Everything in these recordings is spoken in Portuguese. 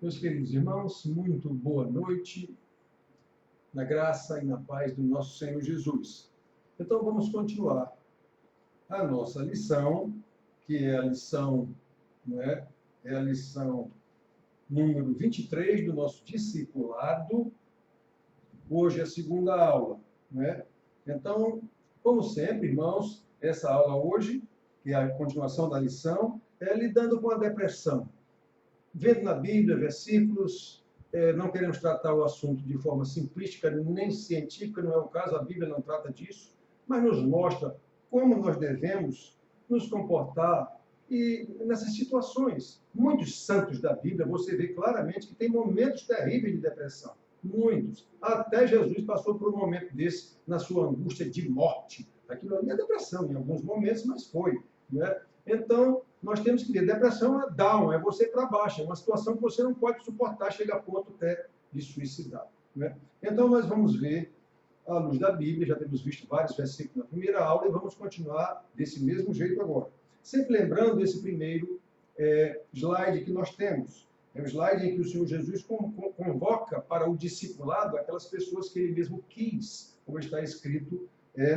Meus queridos irmãos, muito boa noite, na graça e na paz do nosso Senhor Jesus. Então vamos continuar a nossa lição, que é a lição, é a lição número 23 do nosso discipulado. Hoje é a segunda aula, Então, como sempre, irmãos, essa aula hoje, que é a continuação da lição, é lidando com a depressão. Vendo na Bíblia versículos, não queremos tratar o assunto de forma simplística, nem científica, não é o caso, a Bíblia não trata disso, mas nos mostra como nós devemos nos comportar e nessas situações. Muitos santos da Bíblia, você vê claramente que tem momentos terríveis de depressão. Muitos. Até Jesus passou por um momento desse na sua angústia de morte. Aquilo ali é depressão em alguns momentos, mas foi. Então, nós temos que ver, depressão é down, é você para baixo, é uma situação que você não pode suportar, chega a ponto até de suicidar. Então, nós vamos ver, à luz da Bíblia, já temos visto vários versículos na primeira aula, e vamos continuar desse mesmo jeito agora. Sempre lembrando esse primeiro slide que nós temos. É o slide em que o Senhor Jesus convoca para o discipulado aquelas pessoas que ele mesmo quis, como está escrito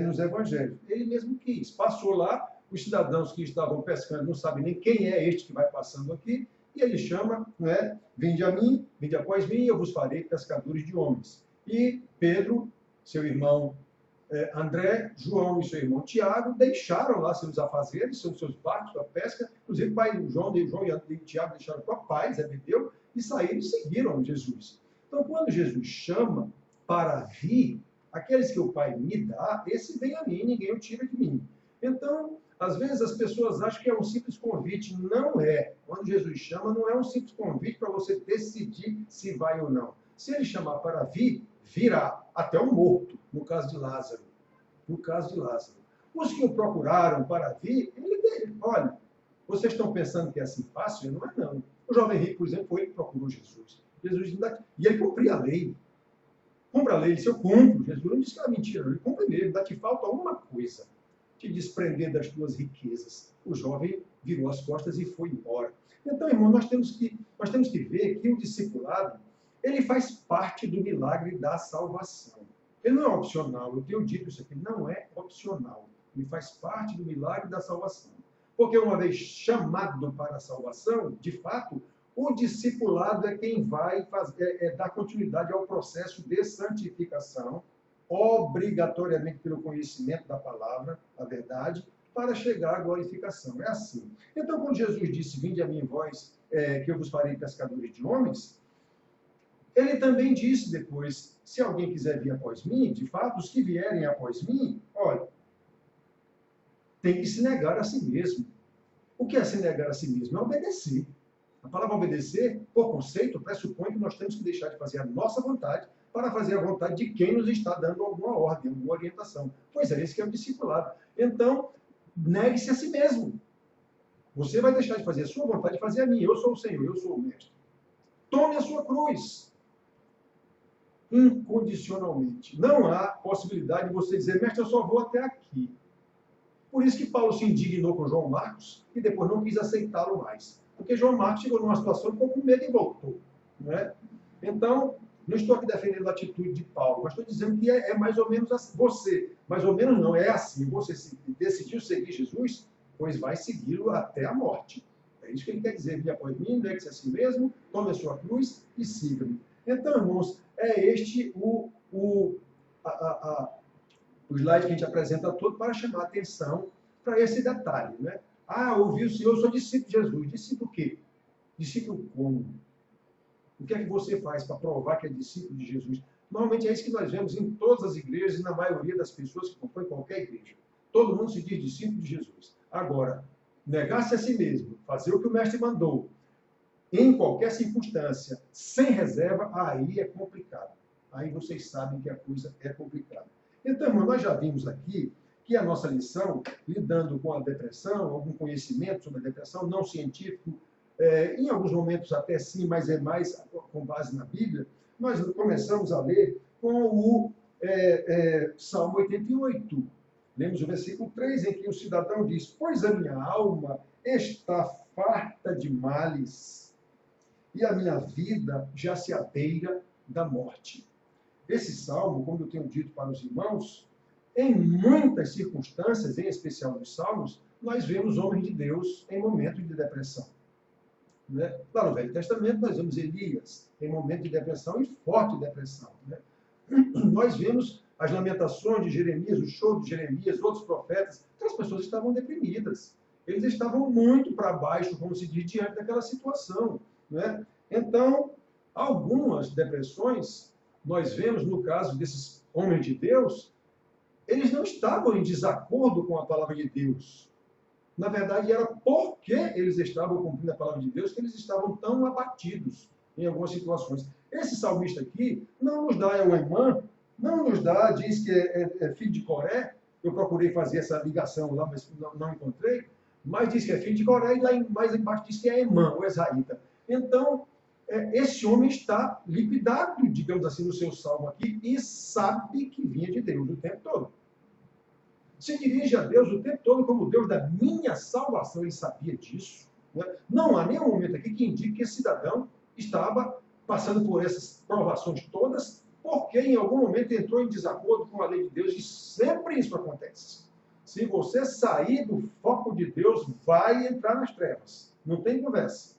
nos evangelhos. Ele mesmo quis. Passou lá, os cidadãos que estavam pescando não sabem nem quem é este que vai passando aqui, e ele chama, vinde a mim, vinde após mim, eu vos farei pescadores de homens. E Pedro, seu irmão André, João e seu irmão Tiago deixaram lá seus afazeres, seus barcos, a pesca, inclusive o pai João e Tiago deixaram com a pai, Zebedeu, e saíram e seguiram Jesus. Então, quando Jesus chama para vir, aqueles que o Pai me dá, esse vem a mim, ninguém o tira de mim. Então, às vezes as pessoas acham que é um simples convite. Não é. Quando Jesus chama, não é um simples convite para você decidir se vai ou não. Se ele chamar para vir, virá. Até o morto, no caso de Lázaro. No caso de Lázaro. Os que o procuraram para vir, olha, vocês estão pensando que é assim fácil? Não é não. O jovem rico, por exemplo, foi ele que procurou Jesus. E ele cumpria a lei. Cumpra a lei, ele disse, eu cumpro. Jesus não disse que era mentira, ele cumpre mesmo. Ainda te falta uma coisa. Te desprender das tuas riquezas. O jovem virou as costas e foi embora. Então, irmão, nós temos que ver que o discipulado, ele faz parte do milagre da salvação. Ele não é opcional, eu tenho dito isso aqui, não é opcional. Ele faz parte do milagre da salvação. Porque uma vez chamado para a salvação, de fato, o discipulado é quem vai dar continuidade ao processo de santificação, obrigatoriamente pelo conhecimento da palavra, a verdade, para chegar à glorificação. É assim. Então, quando Jesus disse, vinde a mim, vós, que eu vos farei pescadores de homens, ele também disse depois, se alguém quiser vir após mim, de fato, os que vierem após mim, olha, tem que se negar a si mesmo. O que é se negar a si mesmo? É obedecer. A palavra obedecer, por conceito, pressupõe que nós temos que deixar de fazer a nossa vontade para fazer a vontade de quem nos está dando alguma ordem, alguma orientação. Pois é, esse que é o discipulado. Então, negue-se a si mesmo. Você vai deixar de fazer a sua vontade e fazer a minha. Eu sou o Senhor, eu sou o Mestre. Tome a sua cruz. Incondicionalmente. Não há possibilidade de você dizer, mestre, eu só vou até aqui. Por isso que Paulo se indignou com João Marcos e depois não quis aceitá-lo mais. Porque João Marcos chegou numa situação, ficou com medo e voltou. Então, não estou aqui defendendo a atitude de Paulo, mas estou dizendo que é mais ou menos assim. Você, mais ou menos não, é assim. Você decidiu seguir Jesus, pois vai segui-lo até a morte. É isso que ele quer dizer. Vinde após mim, negue-se a si mesmo, tome a sua cruz e siga-me. Então, irmãos, é este o slide que a gente apresenta todo para chamar a atenção para esse detalhe. Ouvi o Senhor, eu sou discípulo de Jesus. Discípulo o quê? Discípulo como? O que é que você faz para provar que é discípulo de Jesus? Normalmente é isso que nós vemos em todas as igrejas e na maioria das pessoas que compõem qualquer igreja. Todo mundo se diz discípulo de Jesus. Agora, negar-se a si mesmo, fazer o que o mestre mandou, em qualquer circunstância, sem reserva, aí é complicado. Aí vocês sabem que a coisa é complicada. Então, irmão, nós já vimos aqui que a nossa lição, lidando com a depressão, algum conhecimento sobre a depressão, não científico, em alguns momentos até sim, mas é mais com base na Bíblia, nós começamos a ler com o Salmo 88. Lemos o versículo 3, em que o cidadão diz, pois a minha alma está farta de males, e a minha vida já se abeira da morte. Esse salmo, como eu tenho dito para os irmãos, em muitas circunstâncias, em especial nos salmos, nós vemos homens de Deus em momentos de depressão. Né? Lá no Velho Testamento, nós vemos Elias em momento de depressão e forte depressão. Né? Nós vemos as lamentações de Jeremias, o choro de Jeremias, outros profetas, que as pessoas estavam deprimidas. Eles estavam muito para baixo, como se diz, diante daquela situação. Né? Então, algumas depressões, nós vemos no caso desses homens de Deus, eles não estavam em desacordo com a palavra de Deus. Na verdade, era porque eles estavam cumprindo a palavra de Deus que eles estavam tão abatidos em algumas situações. Esse salmista aqui não nos dá, é o Emã, não nos dá, diz que é filho de Coré. Eu procurei fazer essa ligação lá, mas não encontrei. Mas diz que é filho de Coré e lá mais embaixo diz que é Emã, o Ezraíta. Então, esse homem está liquidado, digamos assim, no seu salmo aqui e sabe que vinha de Deus o tempo todo. Se dirige a Deus o tempo todo como Deus da minha salvação. Ele sabia disso. Né? Não há nenhum momento aqui que indique que esse cidadão estava passando por essas provações todas, porque em algum momento entrou em desacordo com a lei de Deus, e sempre isso acontece. Se você sair do foco de Deus, vai entrar nas trevas. Não tem conversa.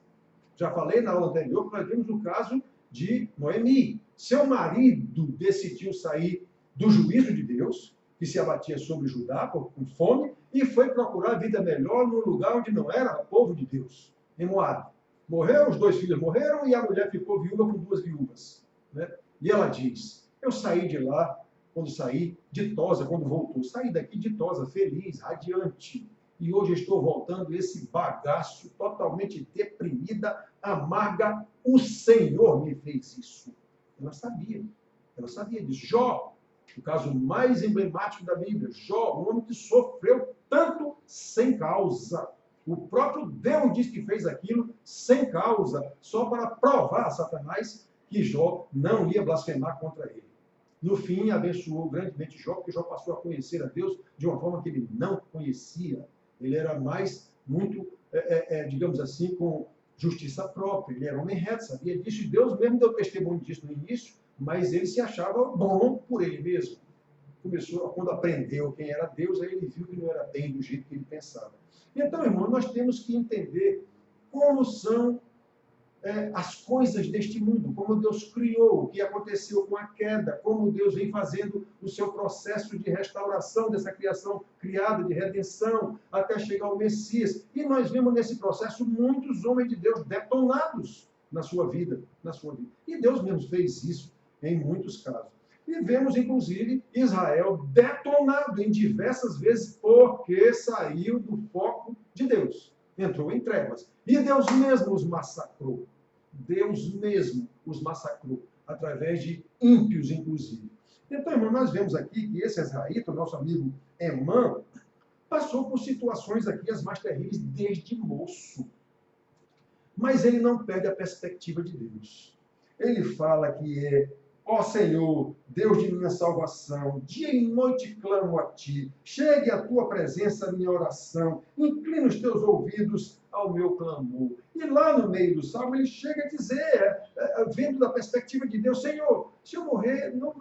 Já falei na aula anterior que nós vimos o caso de Noemi. Seu marido decidiu sair do juízo de Deus, que se abatia sobre Judá com fome, e foi procurar vida melhor num lugar onde não era povo de Deus, em Moabe. Morreu, os 2 filhos morreram, e a mulher ficou viúva com 2 viúvas. Né? E ela diz, eu saí de lá, quando saí, ditosa, quando voltou. Saí daqui ditosa, feliz, radiante. E hoje estou voltando esse bagaço, totalmente deprimida, amarga. O Senhor me fez isso. Ela sabia disso. Jó, o caso mais emblemático da Bíblia, Jó, um homem que sofreu tanto sem causa. O próprio Deus diz que fez aquilo sem causa, só para provar a Satanás que Jó não ia blasfemar contra ele. No fim, abençoou grandemente Jó, porque Jó passou a conhecer a Deus de uma forma que ele não conhecia. Ele era mais, muito, digamos assim, com justiça própria. Ele era um homem reto, sabia disso, e Deus mesmo deu testemunho disso no início, mas ele se achava bom por ele mesmo. Começou, quando aprendeu quem era Deus, aí ele viu que não era bem do jeito que ele pensava. Então, irmão, nós temos que entender como são as coisas deste mundo, como Deus criou, o que aconteceu com a queda, como Deus vem fazendo o seu processo de restauração dessa criação criada, de redenção, até chegar ao Messias. E nós vemos nesse processo muitos homens de Deus detonados na sua vida. E Deus mesmo fez isso em muitos casos. E vemos, inclusive, Israel detonado em diversas vezes porque saiu do foco de Deus. Entrou em trevas. E Deus mesmo os massacrou. Deus mesmo os massacrou, através de ímpios, inclusive. Então, irmão, nós vemos aqui que esse Ezraíta, o nosso amigo Emã, passou por situações aqui as mais terríveis desde moço. Mas ele não perde a perspectiva de Deus. Ele fala que ó Senhor, Deus de minha salvação, dia e noite clamo a Ti. Chegue à Tua presença a minha oração. Inclina os Teus ouvidos ao meu clamor. E lá no meio do salmo ele chega a dizer, vendo da perspectiva de Deus, Senhor, se eu morrer, não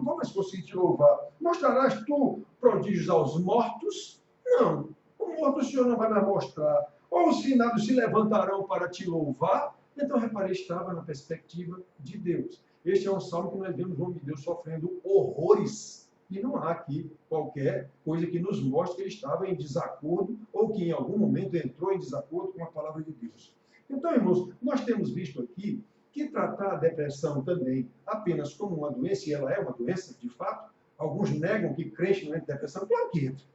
vou mais conseguir Te louvar. Mostrarás Tu prodígios aos mortos? Não, o morto o Senhor não vai mais mostrar. Ou os finados se levantarão para Te louvar? Então, reparei, estava na perspectiva de Deus. Este é um salmo que nós vemos o homem de Deus sofrendo horrores. E não há aqui qualquer coisa que nos mostre que ele estava em desacordo ou que em algum momento entrou em desacordo com a palavra de Deus. Então, irmãos, nós temos visto aqui que tratar a depressão também apenas como uma doença, e ela é uma doença, de fato, alguns negam que crente não entra em depressão, claro que entra.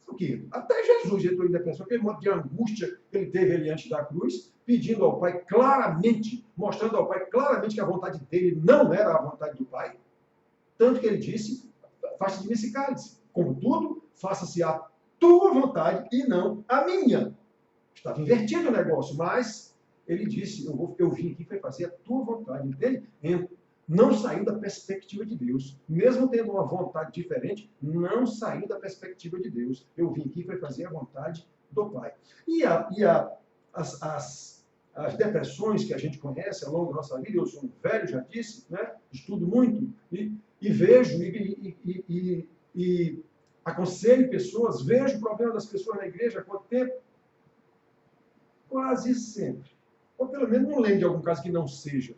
Porque até Jesus entrou em depressão, aquele modo de angústia que ele teve ali antes da cruz, pedindo ao Pai claramente, mostrando ao Pai claramente que a vontade dele não era a vontade do Pai. Tanto que ele disse, faça de mim esse cálice. Contudo, faça-se a tua vontade e não a minha. Estava invertido o negócio, mas ele disse, eu vim aqui para fazer a tua vontade. Entende? Não sair da perspectiva de Deus. Mesmo tendo uma vontade diferente, não sair da perspectiva de Deus. Eu vim aqui para fazer a vontade do Pai. E as as depressões que a gente conhece ao longo da nossa vida. Eu sou um velho, já disse, né? Estudo muito e vejo e aconselho pessoas, vejo o problema das pessoas na igreja há quanto tempo? Quase sempre. Ou pelo menos não lembro de algum caso que não seja.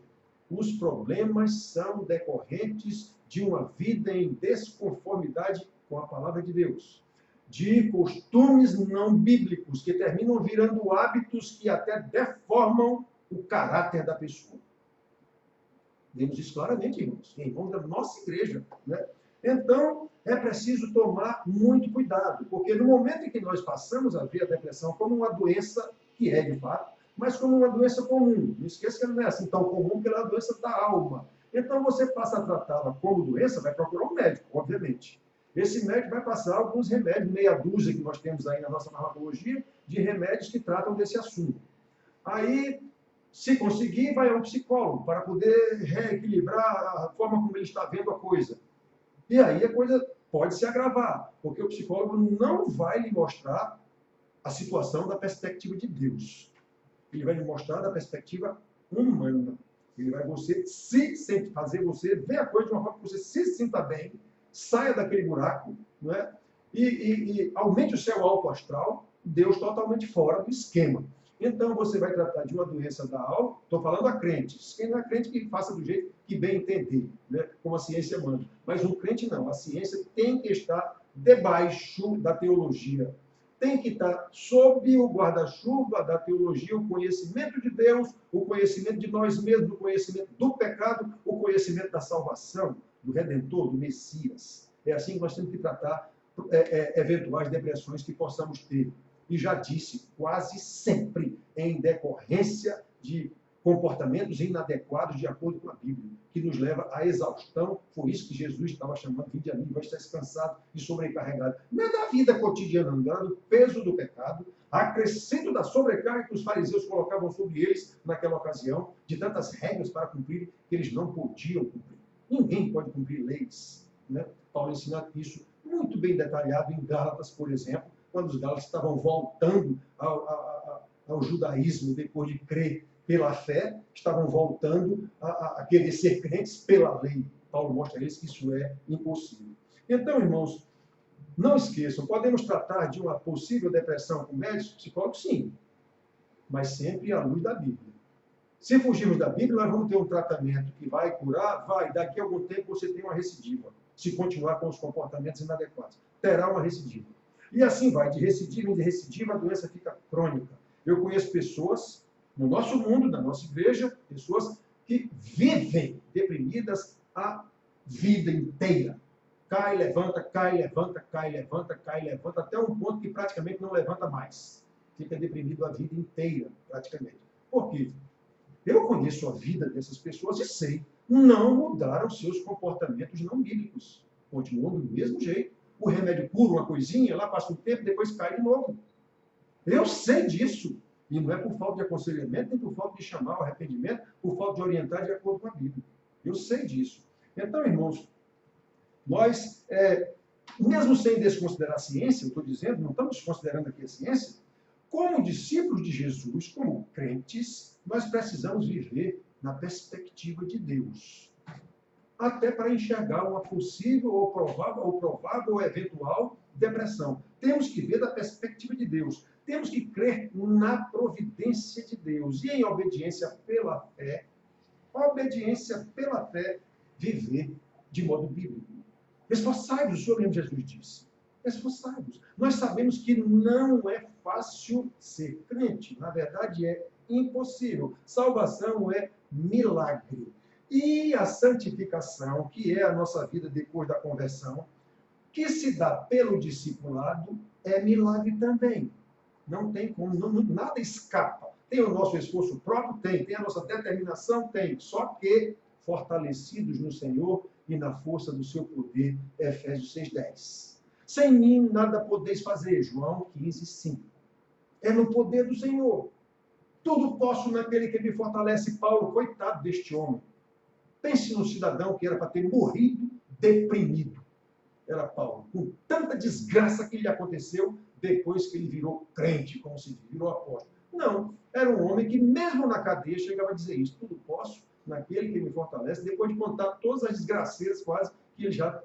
Os problemas são decorrentes de uma vida em desconformidade com a palavra de Deus. De costumes não bíblicos, que terminam virando hábitos que até deformam o caráter da pessoa. Vemos isso claramente, irmãos da nossa igreja, né? Então, é preciso tomar muito cuidado, porque no momento em que nós passamos a ver a depressão como uma doença, que é de fato, mas como uma doença comum. Não esqueça que ela não é assim tão comum, porque ela é uma doença da alma. Então, você passa a tratá-la como doença, vai procurar um médico, obviamente. Esse médico vai passar alguns remédios, meia dúzia que nós temos aí na nossa farmacologia, de remédios que tratam desse assunto. Aí, se conseguir, vai a um psicólogo para poder reequilibrar a forma como ele está vendo a coisa. E aí a coisa pode se agravar, porque o psicólogo não vai lhe mostrar a situação da perspectiva de Deus. Ele vai lhe mostrar da perspectiva humana. Ele vai fazer você ver a coisa de uma forma que você se sinta bem, saia daquele buraco, não é? E aumente o seu alto astral, Deus totalmente fora do esquema. Então, você vai tratar de uma doença da alma, estou falando a crentes. Quem não é crente, que faça do jeito que bem entender, né? Como a ciência manda. Mas um crente não. A ciência tem que estar debaixo da teologia. Tem que estar sob o guarda-chuva da teologia, o conhecimento de Deus, o conhecimento de nós mesmos, o conhecimento do pecado, o conhecimento da salvação, do Redentor, do Messias. É assim que nós temos que tratar eventuais depressões que possamos ter. E já disse, quase sempre em decorrência de comportamentos inadequados de acordo com a Bíblia, que nos leva à exaustão. Foi isso que Jesus estava chamando: vinde a mim, vai estar descansado e sobrecarregado. Não é da vida cotidiana, não, era do peso do pecado, acrescento da sobrecarga que os fariseus colocavam sobre eles naquela ocasião, de tantas regras para cumprir que eles não podiam cumprir. Ninguém pode cumprir leis, né? Paulo ensina isso muito bem detalhado em Gálatas, por exemplo, quando os gálatas estavam voltando ao judaísmo depois de crer pela fé, estavam voltando a querer ser crentes pela lei. Paulo mostra a eles que isso é impossível. Então, irmãos, não esqueçam, podemos tratar de uma possível depressão com médicos, psicólogos, sim, mas sempre à luz da Bíblia. Se fugirmos da Bíblia, nós vamos ter um tratamento que vai curar, daqui a algum tempo você tem uma recidiva, se continuar com os comportamentos inadequados. Terá uma recidiva. E assim vai, de recidiva em recidiva, a doença fica crônica. Eu conheço pessoas, no nosso mundo, na nossa igreja, pessoas que vivem deprimidas a vida inteira. Cai, levanta, cai, levanta, cai, levanta, cai, levanta, até um ponto que praticamente não levanta mais. Fica deprimido a vida inteira, praticamente. Por quê? Eu conheço a vida dessas pessoas e sei, não mudaram seus comportamentos não bíblicos. Continuam do mesmo jeito. O remédio cura uma coisinha, lá passa um tempo, depois cai de novo. Eu sei disso. E não é por falta de aconselhamento, nem por falta de chamar ao arrependimento, por falta de orientar de acordo com a Bíblia. Eu sei disso. Então, irmãos, nós, mesmo sem desconsiderar a ciência, eu estou dizendo, não estamos considerando aqui a ciência, como discípulos de Jesus, como crentes, nós precisamos viver na perspectiva de Deus. Até para enxergar uma possível ou provável ou eventual depressão. Temos que ver da perspectiva de Deus. Temos que crer na providência de Deus. E em obediência pela fé, viver de modo bíblico. Esforçai-vos, o Senhor mesmo Jesus disse. Esforçai-vos. Nós sabemos que não é fácil ser crente. Na verdade, é impossível. Salvação é milagre. E a santificação, que é a nossa vida depois da conversão, que se dá pelo discipulado, é milagre também. Não tem como, nada escapa. Tem o nosso esforço próprio? Tem a nossa determinação? Tem. Só que fortalecidos no Senhor e na força do seu poder, Efésios 6,10. Sem mim nada podeis fazer, João 15,5. É no poder do Senhor. Tudo posso naquele que me fortalece. Paulo, coitado deste homem. Pense no cidadão que era para ter morrido deprimido. Era Paulo, com tanta desgraça que lhe aconteceu depois que ele virou crente, como se virou apóstolo. Não. Era um homem que, mesmo na cadeia, chegava a dizer isso. Tudo posso naquele que me fortalece, depois de contar todas as desgraceiras quase que ele já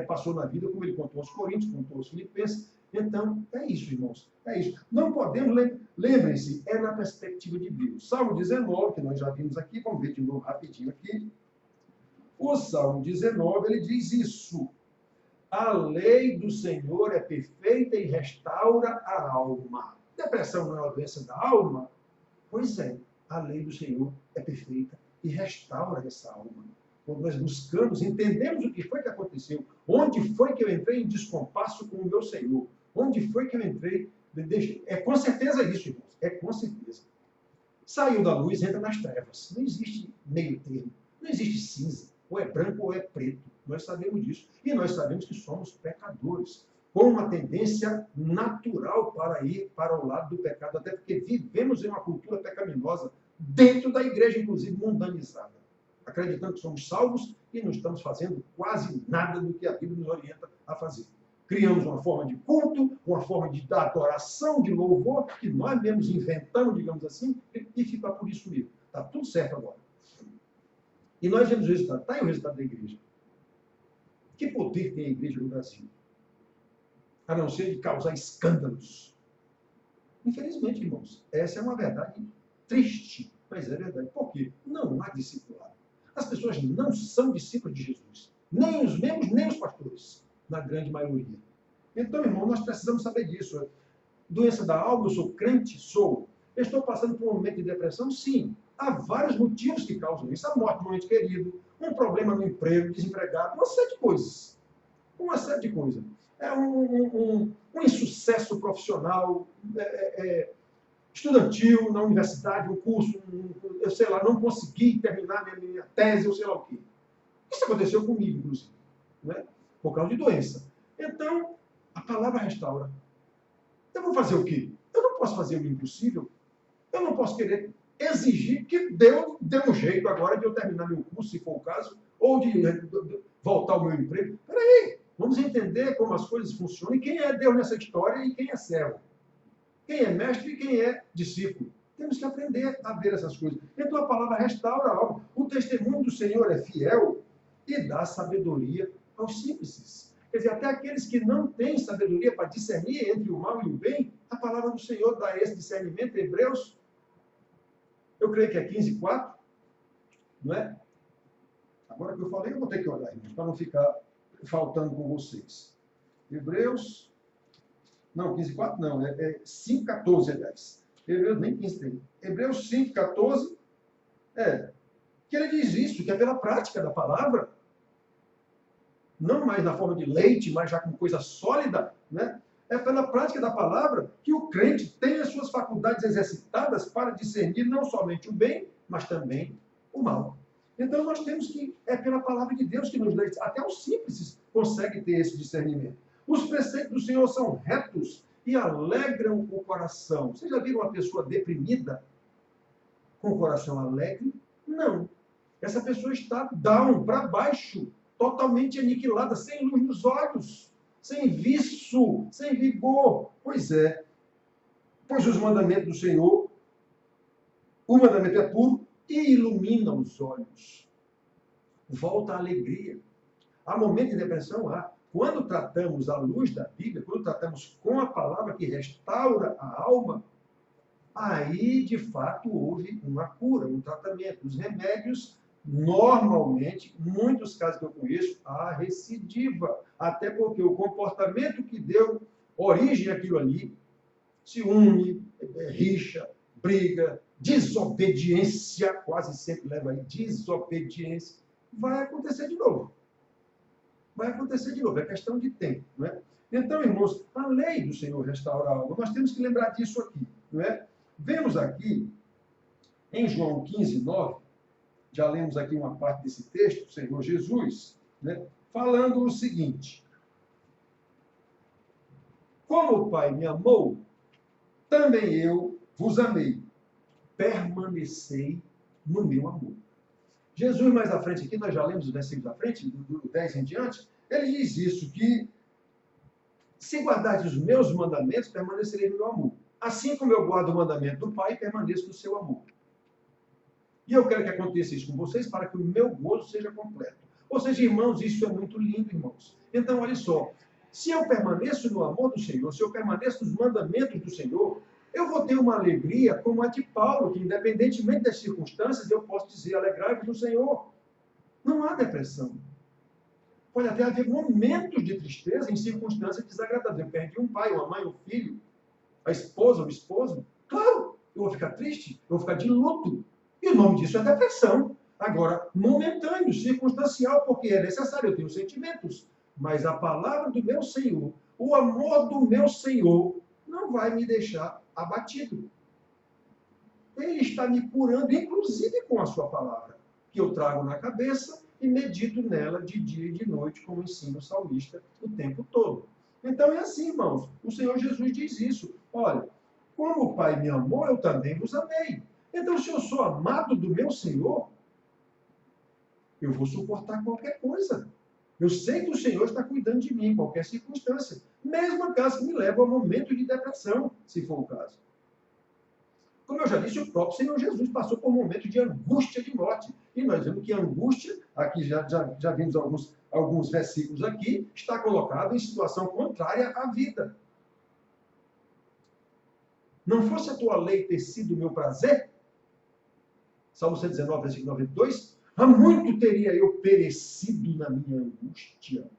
passou na vida, como ele contou aos Coríntios, contou aos Filipenses. Então, é isso, irmãos. É isso. Não podemos, lembrem-se, é na perspectiva de Deus. Salmo 19, que nós já vimos aqui, vamos ver de novo rapidinho aqui. O Salmo 19, ele diz isso. A lei do Senhor é perfeita e restaura a alma. Depressão não é uma doença da alma? Pois é, a lei do Senhor é perfeita e restaura essa alma. Quando nós buscamos, entendemos o que foi que aconteceu, onde foi que eu entrei em descompasso com o meu Senhor, onde foi que eu entrei, é com certeza isso, irmãos, é com certeza. Saiu da luz, entra nas trevas. Não existe meio termo, não existe cinza, ou é branco ou é preto. Nós sabemos disso. E nós sabemos que somos pecadores, com uma tendência natural para ir para o lado do pecado, até porque vivemos em uma cultura pecaminosa, dentro da igreja, inclusive, mundanizada, acreditando que somos salvos e não estamos fazendo quase nada do que a Bíblia nos orienta a fazer. Criamos uma forma de culto, uma forma de adoração, de louvor, que nós mesmos inventamos, digamos assim, e fica por isso mesmo. Está tudo certo agora. E nós vemos o resultado. Está aí o resultado da igreja. Que poder tem a igreja no Brasil? A não ser de causar escândalos. Infelizmente, irmãos, essa é uma verdade triste, mas é verdade. Por quê? Não há discipulado. As pessoas não são discípulos de Jesus. Nem os membros, nem os pastores, na grande maioria. Então, irmão, nós precisamos saber disso. Doença da alma, eu sou crente? Sou. Eu estou passando por um momento de depressão? Sim. Há vários motivos que causam isso. A morte de um ente querido, um problema no emprego, desempregado, uma série de coisas. Uma série de coisas. É um insucesso profissional, estudantil, na universidade, um curso, eu sei lá, não consegui terminar minha tese, eu sei lá o quê. Isso aconteceu comigo, inclusive, né? Por causa de doença. Então, a palavra restaura. Eu vou fazer o quê? Eu não posso fazer o impossível. Eu não posso querer exigir que Deus dê um jeito agora de eu terminar meu curso, se for o caso, ou de voltar ao meu emprego. Peraí, vamos entender como as coisas funcionam e quem é Deus nessa história e quem é servo. Quem é mestre e quem é discípulo. Temos que aprender a ver essas coisas. Então a palavra restaura algo. O testemunho do Senhor é fiel e dá sabedoria aos simples. Quer dizer, até aqueles que não têm sabedoria para discernir entre o mal e o bem, a palavra do Senhor dá esse discernimento. Hebreus, eu creio que é 15:4, não é? Agora que eu falei, eu vou ter que olhar, irmãos, para não ficar faltando com vocês. Hebreus, não, 15:4 não, é 5:14, aliás. Hebreus nem 15 tem. Hebreus 5:14, que ele diz isso, que é pela prática da palavra, não mais na forma de leite, mas já com coisa sólida, né? É pela prática da palavra que o crente tem as suas faculdades exercitadas para discernir não somente o bem, mas também o mal. Então nós temos que, é pela palavra de Deus que nos dá, até os simples conseguem ter esse discernimento. Os preceitos do Senhor são retos e alegram o coração. Vocês já viram uma pessoa deprimida com o coração alegre? Não. Essa pessoa está down, para baixo, totalmente aniquilada, sem luz nos olhos, sem viço, sem vigor. Pois é. Pois os mandamentos do Senhor, o mandamento é puro e ilumina os olhos. Volta a alegria. Há momento de depressão? Há. Quando tratamos à luz da Bíblia, quando tratamos com a palavra que restaura a alma, aí, de fato, houve uma cura, um tratamento. Os remédios, normalmente, em muitos casos que eu conheço, há recidiva. Até porque o comportamento que deu origem àquilo ali, ciúme, rixa, briga, desobediência, quase sempre leva aí, desobediência, vai acontecer de novo. Vai acontecer de novo, é questão de tempo, não é? Então, irmãos, a lei do Senhor restaura a alma. Nós temos que lembrar disso aqui, não é? Vemos aqui, em João 15:9, já lemos aqui uma parte desse texto, o Senhor Jesus, né, falando o seguinte: como o Pai me amou, também eu vos amei. Permanecei no meu amor. Jesus, mais à frente aqui, nós já lemos os versículos à frente, do 10 em diante, ele diz isso, que se guardardes os meus mandamentos, permanecereis no meu amor. Assim como eu guardo o mandamento do Pai, permaneço no seu amor. E eu quero que aconteça isso com vocês para que o meu gozo seja completo. Ou seja, irmãos, isso é muito lindo, irmãos. Então, olha só. Se eu permaneço no amor do Senhor, se eu permaneço nos mandamentos do Senhor, eu vou ter uma alegria como a de Paulo, que independentemente das circunstâncias, eu posso dizer, alegrai-vos no Senhor. Não há depressão. Pode até haver momentos de tristeza em circunstâncias desagradáveis. Eu perdi um pai, uma mãe, um filho, a esposa, o esposo. Claro, eu vou ficar triste, eu vou ficar de luto. E o nome disso é depressão. Agora, momentâneo, circunstancial, porque é necessário, eu tenho sentimentos. Mas a palavra do meu Senhor, o amor do meu Senhor, não vai me deixar abatido. Ele está me curando, inclusive com a sua palavra, que eu trago na cabeça e medito nela de dia e de noite, como ensina o salmista o tempo todo. Então é assim, irmãos. O Senhor Jesus diz isso. Olha, como o Pai me amou, eu também vos amei. Então, se eu sou amado do meu Senhor, eu vou suportar qualquer coisa. Eu sei que o Senhor está cuidando de mim em qualquer circunstância. Mesmo caso que me leve ao momento de depressão, se for o caso. Como eu já disse, o próprio Senhor Jesus passou por um momento de angústia de morte. E nós vemos que a angústia, aqui já vimos alguns versículos aqui, está colocado em situação contrária à vida. Não fosse a tua lei ter sido o meu prazer, Salmo 119, versículo 92, há muito teria eu perecido na minha angústia.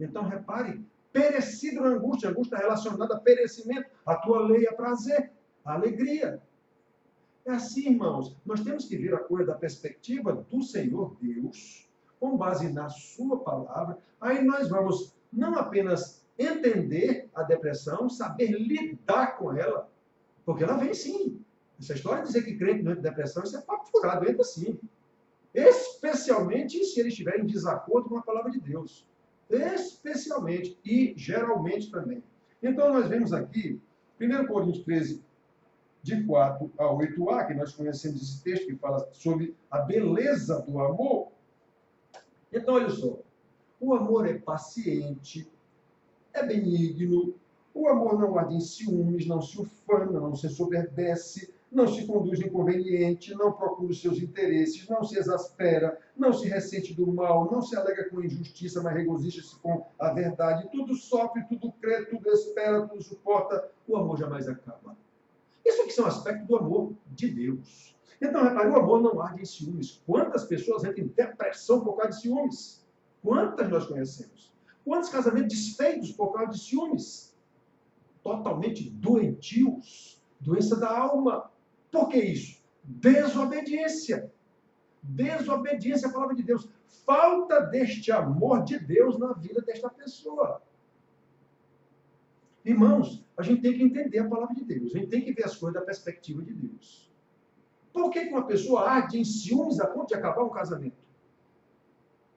Então, repare, perecido na angústia. A angústia é relacionada a perecimento. A tua lei é prazer, a alegria. É assim, irmãos, nós temos que ver a coisa da perspectiva do Senhor Deus, com base na sua palavra. Aí nós vamos não apenas entender a depressão, saber lidar com ela, porque ela vem sim. Essa história de dizer que crente não entra em depressão, isso é papo furado, entra sim. Especialmente se ele estiver em desacordo com a palavra de Deus. Especialmente e geralmente também. Então nós vemos aqui, 1 Coríntios 13, de 4 a 8a, que nós conhecemos esse texto que fala sobre a beleza do amor. Então, olha só, o amor é paciente, é benigno, o amor não arde em ciúmes, não se ufana, não se ensoberbece, não se conduz inconveniente, não procura os seus interesses, não se exaspera, não se ressente do mal, não se alegra com injustiça, mas regozija-se com a verdade. Tudo sofre, tudo crê, tudo espera, tudo suporta. O amor jamais acaba. Isso aqui são aspectos do amor de Deus. Então, repare, o amor não arde em ciúmes. Quantas pessoas entram em depressão por causa de ciúmes? Quantas nós conhecemos? Quantos casamentos desfeitos por causa de ciúmes? Totalmente doentios. Doença da alma. Por que isso? Desobediência. Desobediência à palavra de Deus. Falta deste amor de Deus na vida desta pessoa. Irmãos, a gente tem que entender a palavra de Deus. A gente tem que ver as coisas da perspectiva de Deus. Por que uma pessoa arde em ciúmes a ponto de acabar um casamento?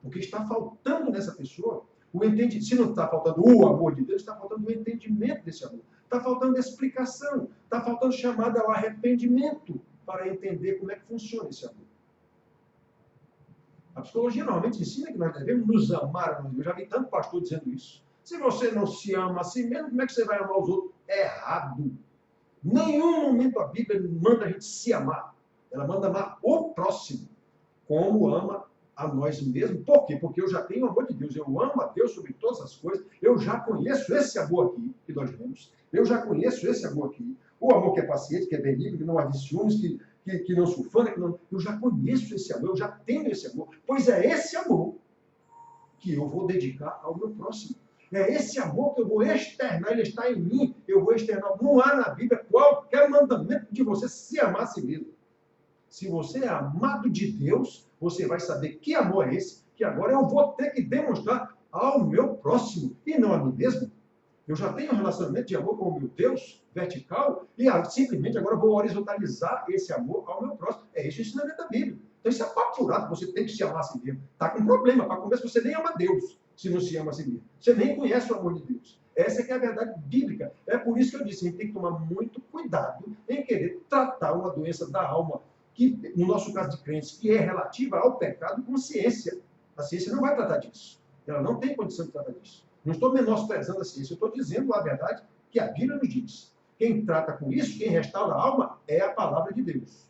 Porque está faltando nessa pessoa o entendimento. Se não está faltando o amor de Deus, está faltando o entendimento desse amor. Está faltando explicação. Está faltando chamada ao arrependimento para entender como é que funciona esse amor. A psicologia normalmente ensina que nós devemos nos amar. Eu já vi tanto pastor dizendo isso. Se você não se ama a si mesmo, como é que você vai amar os outros? É errado. Em nenhum momento a Bíblia manda a gente se amar. Ela manda amar o próximo, como ama a nós mesmos. Por quê? Porque eu já tenho o amor de Deus. Eu amo a Deus sobre todas as coisas. Eu já conheço esse amor aqui, que nós vemos. Eu já conheço esse amor aqui. O amor que é paciente, que é benigno, que não há ciúmes, que não se ufana. Eu já conheço esse amor, eu já tenho esse amor. Pois é esse amor que eu vou dedicar ao meu próximo. É esse amor que eu vou externar, ele está em mim, eu vou externar. Não há na Bíblia qualquer mandamento de você se amar a si mesmo. Se você é amado de Deus, você vai saber que amor é esse, que agora eu vou ter que demonstrar ao meu próximo, e não a mim mesmo. Eu já tenho um relacionamento de amor com o meu Deus, vertical, e simplesmente agora eu vou horizontalizar esse amor ao meu próximo. É esse o ensinamento da Bíblia. Então isso é papo furado, você tem que se amar a si mesmo. Está com problema, para começar, você nem ama Deus, se não se ama a si mesmo. Você nem conhece o amor de Deus. Essa é que é a verdade bíblica. É por isso que eu disse, a gente tem que tomar muito cuidado em querer tratar uma doença da alma, que, no nosso caso de crentes, que é relativa ao pecado com ciência. A ciência não vai tratar disso. Ela não tem condição de tratar disso. Não estou menosprezando a ciência, eu estou dizendo a verdade que a Bíblia nos diz. Quem trata com isso, quem restaura a alma, é a palavra de Deus.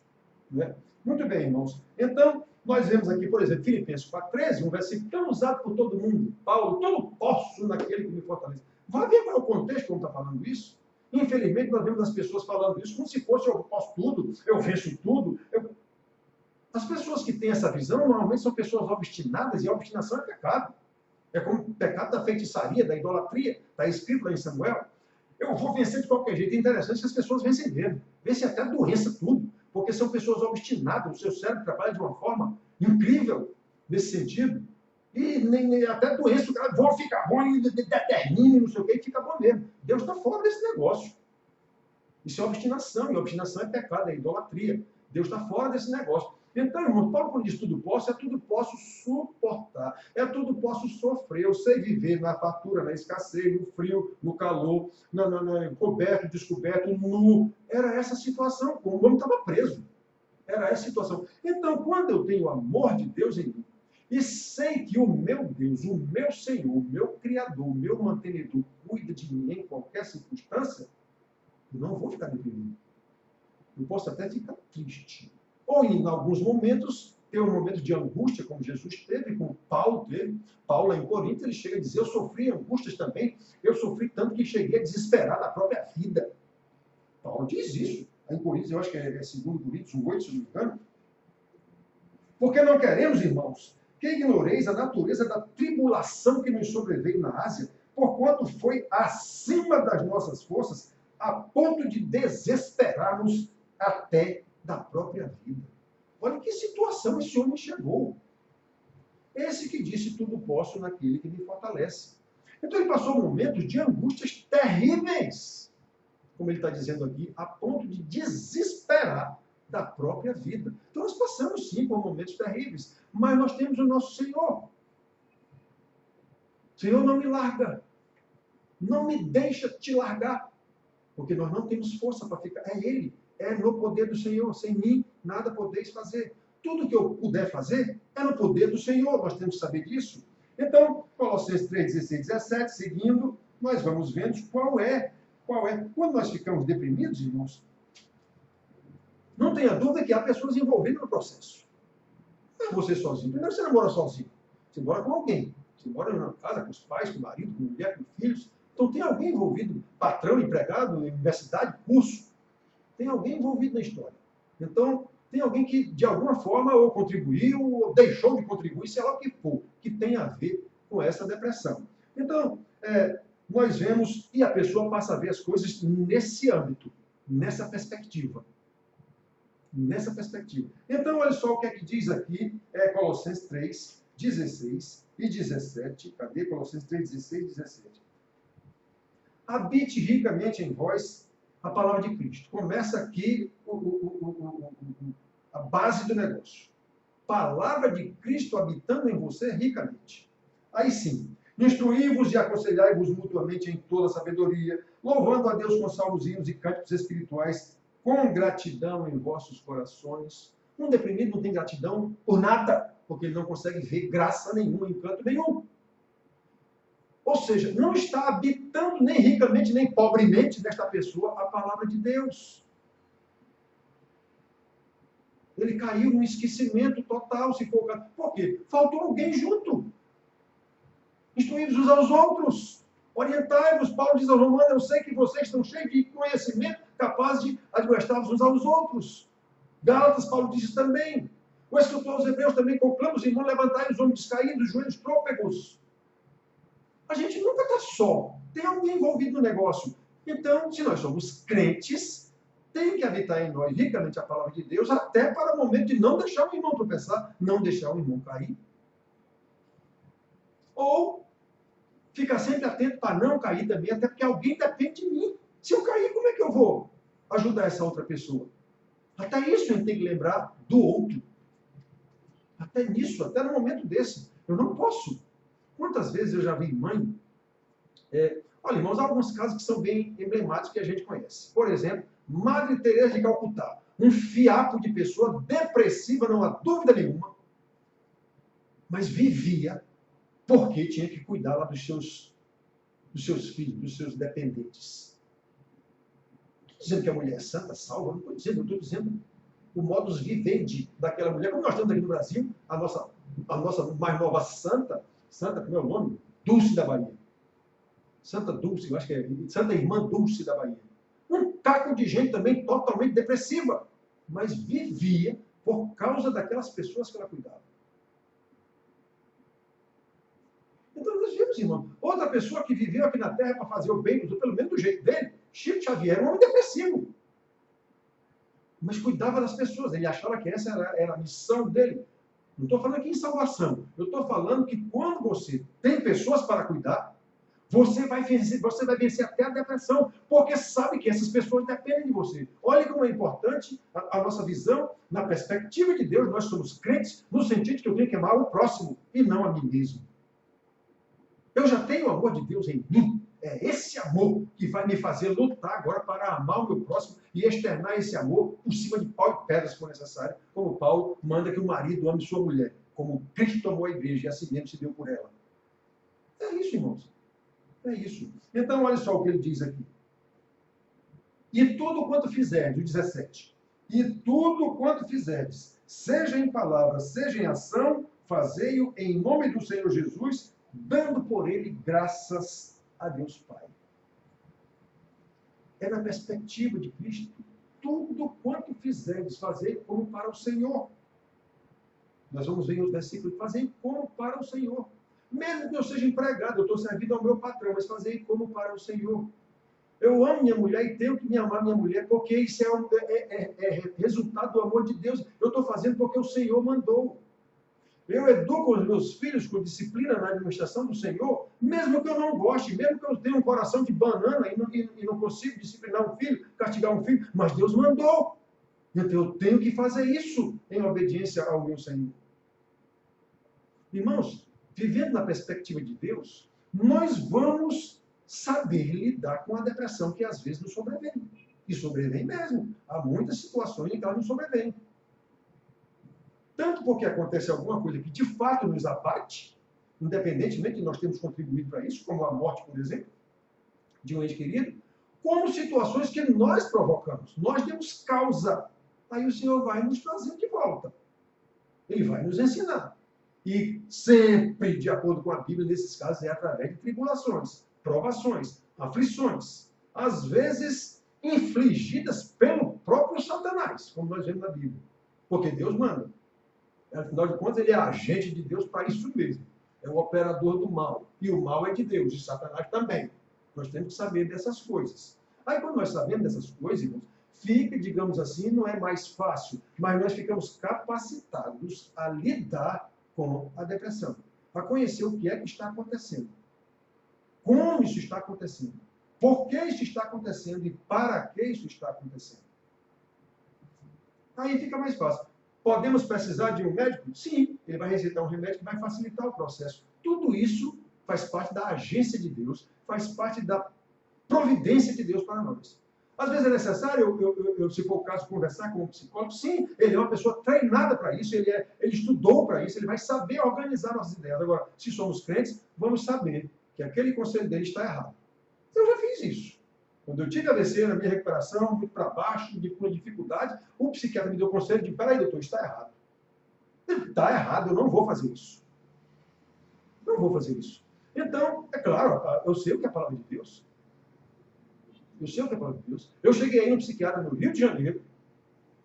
Né? Muito bem, irmãos. Então, nós vemos aqui, por exemplo, Filipenses 4,13, um versículo tão usado por todo mundo. Paulo, todo posso naquele que me fortalece. Vai ver qual é o contexto como está falando isso? Infelizmente, nós vemos as pessoas falando isso como se fosse eu posso tudo, eu venço tudo. As pessoas que têm essa visão, normalmente são pessoas obstinadas, e a obstinação é pecado. É como o pecado da feitiçaria, da idolatria. Está escrito lá em Samuel. Eu vou vencer de qualquer jeito. É interessante que as pessoas vencem mesmo. Vencem até a doença, tudo. Porque são pessoas obstinadas. O seu cérebro trabalha de uma forma incrível nesse sentido. E nem até doença, o cara vou ficar bom, e determine, não sei o quê, e fica bom mesmo. Deus está fora desse negócio. Isso é obstinação, e obstinação é pecado, é idolatria. Deus está fora desse negócio. Então, irmão, Paulo, quando diz tudo posso, é tudo posso suportar, é tudo posso sofrer. Eu sei viver na fartura, na escassez, no frio, no calor, coberto, descoberto, nu. Era essa a situação, como o homem estava preso. Era essa a situação. Então, quando eu tenho o amor de Deus em mim, e sei que o meu Deus, o meu Senhor, o meu Criador, o meu mantenedor, cuida de mim em qualquer circunstância, eu não vou ficar deprimido. Eu posso até ficar triste. Ou, em alguns momentos, ter um momento de angústia, como Jesus teve, como Paulo teve. Paulo, em Corinto, ele chega a dizer, eu sofri angústias também. Eu sofri tanto que cheguei a desesperar da própria vida. Paulo diz isso. Em Coríntios, eu acho que é 2 Coríntios 8, se não me engano. Porque não queremos, irmãos, que ignoreis a natureza da tribulação que nos sobreveio na Ásia, porquanto foi acima das nossas forças, a ponto de desesperarmos até da própria vida. Olha que situação esse homem chegou. Esse que disse tudo posso naquele que me fortalece. Então ele passou momentos de angústias terríveis, como ele está dizendo aqui, a ponto de desesperar da própria vida. Então nós passamos sim por momentos terríveis, mas nós temos o nosso Senhor. O Senhor não me larga, não me deixa te largar, porque nós não temos força para ficar. É Ele. É no poder do Senhor. Sem mim, nada podeis fazer. Tudo que eu puder fazer é no poder do Senhor. Nós temos que saber disso. Então, Colossenses 3, 16, 17, seguindo, nós vamos vendo qual é. Quando nós ficamos deprimidos, irmãos, não tenha dúvida que há pessoas envolvidas no processo. Não é você sozinho. Primeiro, você não mora sozinho. Você mora com alguém. Você mora numa casa com os pais, com o marido, com a mulher, com filhos. Então, tem alguém envolvido, patrão, empregado, universidade, curso. Tem alguém envolvido na história. Então, tem alguém que, de alguma forma, ou contribuiu, ou deixou de contribuir, sei lá o que for, que tem a ver com essa depressão. Então, nós vemos, e a pessoa passa a ver as coisas nesse âmbito, nessa perspectiva. Nessa perspectiva. Então, olha só o que é que diz aqui, Colossenses 3, 16 e 17. Cadê Colossenses 3, 16 e 17? Habite ricamente em vós a palavra de Cristo. Começa aqui a base do negócio. Palavra de Cristo habitando em você ricamente. Aí sim, instruí-vos e aconselhai-vos mutuamente em toda sabedoria, louvando a Deus com salmos, hinos e cânticos espirituais, com gratidão em vossos corações. Um deprimido não tem gratidão por nada, porque ele não consegue ver graça nenhuma, encanto nenhum. Ou seja, não está habitando nem ricamente, nem pobremente nesta pessoa a palavra de Deus. Ele caiu num esquecimento total, se for. Por quê? Faltou alguém junto. Instruí-vos uns aos outros. Orientai-vos. Paulo diz aos Romanos, eu sei que vocês estão cheios de conhecimento, capazes de admoestar-vos uns aos outros. Gálatas, Paulo diz isso também. O escritor aos Hebreus também conclama os irmãos, levantai os homens caídos, os joelhos trôpegos. A gente nunca está só. Tem alguém envolvido no negócio. Então, se nós somos crentes, tem que habitar em nós ricamente a palavra de Deus, até para o momento de não deixar o irmão tropeçar, não deixar o irmão cair. Ou ficar sempre atento para não cair também, até porque alguém depende de mim. Se eu cair, como é que eu vou ajudar essa outra pessoa? Até isso a gente tem que lembrar do outro. Até nisso, até no momento desse. Eu não posso. Quantas vezes eu já vi mãe... olha, irmãos, há alguns casos que são bem emblemáticos que a gente conhece. Por exemplo, Madre Teresa de Calcutá. Um fiapo de pessoa depressiva, não há dúvida nenhuma. Mas vivia porque tinha que cuidar lá dos seus filhos, dos seus dependentes. dizendo que a mulher é santa, salva, não estou dizendo, eu estou dizendo o modus vivendi daquela mulher, como nós temos aqui no Brasil, a nossa mais nova santa, como é o nome? Dulce da Bahia. Santa Dulce, eu acho que é Santa Irmã Dulce da Bahia. Um caco de gente também totalmente depressiva, mas vivia por causa daquelas pessoas que ela cuidava. Então nós vimos, irmão, outra pessoa que viveu aqui na Terra para fazer o bem, pelo menos do jeito dele, Chico Xavier era um homem depressivo, mas cuidava das pessoas, ele achava que essa era a missão dele. Não estou falando aqui em salvação, eu estou falando que quando você tem pessoas para cuidar, você vai vencer até a depressão, porque sabe que essas pessoas dependem de você. Olha como é importante a nossa visão, na perspectiva de Deus, nós somos crentes, no sentido que eu tenho que amar o próximo e não a mim mesmo. Eu já tenho o amor de Deus em mim. É esse amor que vai me fazer lutar agora para amar o meu próximo e externar esse amor por cima de pau e pedras, se for necessário, como Paulo manda que o marido ame sua mulher, como Cristo amou a igreja e assim mesmo se deu por ela. É isso, irmãos. É isso. Então, olha só o que ele diz aqui. E tudo quanto fizerdes, o 17. E tudo quanto fizerdes, seja em palavra, seja em ação, fazei-o em nome do Senhor Jesus, dando por ele graças a Deus Pai. É na perspectiva de Cristo. Tudo quanto fizerdes, fazei como para o Senhor. Nós vamos ver os versículos. Fazei como para o Senhor. Mesmo que eu seja empregado, eu estou servindo ao meu patrão, mas fazei como para o Senhor. Eu amo minha mulher e tenho que me amar minha mulher, porque isso é resultado do amor de Deus. Eu estou fazendo porque o Senhor mandou. Eu educo os meus filhos com disciplina na administração do Senhor, mesmo que eu não goste, mesmo que eu tenha um coração de banana e não consiga disciplinar um filho, castigar um filho, mas Deus mandou. Então eu tenho que fazer isso em obediência ao meu Senhor. Irmãos, vivendo na perspectiva de Deus, nós vamos saber lidar com a depressão que às vezes nos sobrevém. E sobrevém mesmo. Há muitas situações em que ela nos sobrevém. Tanto porque acontece alguma coisa que de fato nos abate, independentemente de nós termos contribuído para isso, como a morte, por exemplo, de um ente querido, como situações que nós provocamos. Nós demos causa. Aí o Senhor vai nos trazer de volta. Ele vai nos ensinar. E sempre, de acordo com a Bíblia, nesses casos, é através de tribulações, provações, aflições, às vezes infligidas pelo próprio Satanás, como nós vemos na Bíblia. Porque Deus manda. Afinal de contas, ele é agente de Deus para isso mesmo. É o operador do mal. E o mal é de Deus, e Satanás também. Nós temos que saber dessas coisas. Aí, quando nós sabemos dessas coisas, irmãos, fica, digamos assim, não é mais fácil, mas nós ficamos capacitados a lidar com a depressão, a conhecer o que é que está acontecendo, como isso está acontecendo, por que isso está acontecendo e para que isso está acontecendo. Aí fica mais fácil. Podemos precisar de um médico? Sim, ele vai receitar um remédio que vai facilitar o processo. Tudo isso faz parte da agência de Deus, faz parte da providência de Deus para nós. Às vezes é necessário, se for o caso, conversar com um psicólogo. Sim, ele é uma pessoa treinada para isso, ele estudou para isso, ele vai saber organizar nossas ideias. Agora, se somos crentes, vamos saber que aquele conselho dele está errado. Eu já fiz isso. Quando eu tive AVC na minha recuperação, muito para baixo, com dificuldade, o psiquiatra me deu o conselho de: peraí, doutor, está errado. Está errado, eu não vou fazer isso. Não vou fazer isso. Então, é claro, eu sei o que é a palavra de Deus. Eu sei o que é a palavra de Deus. Eu cheguei aí no psiquiatra no Rio de Janeiro,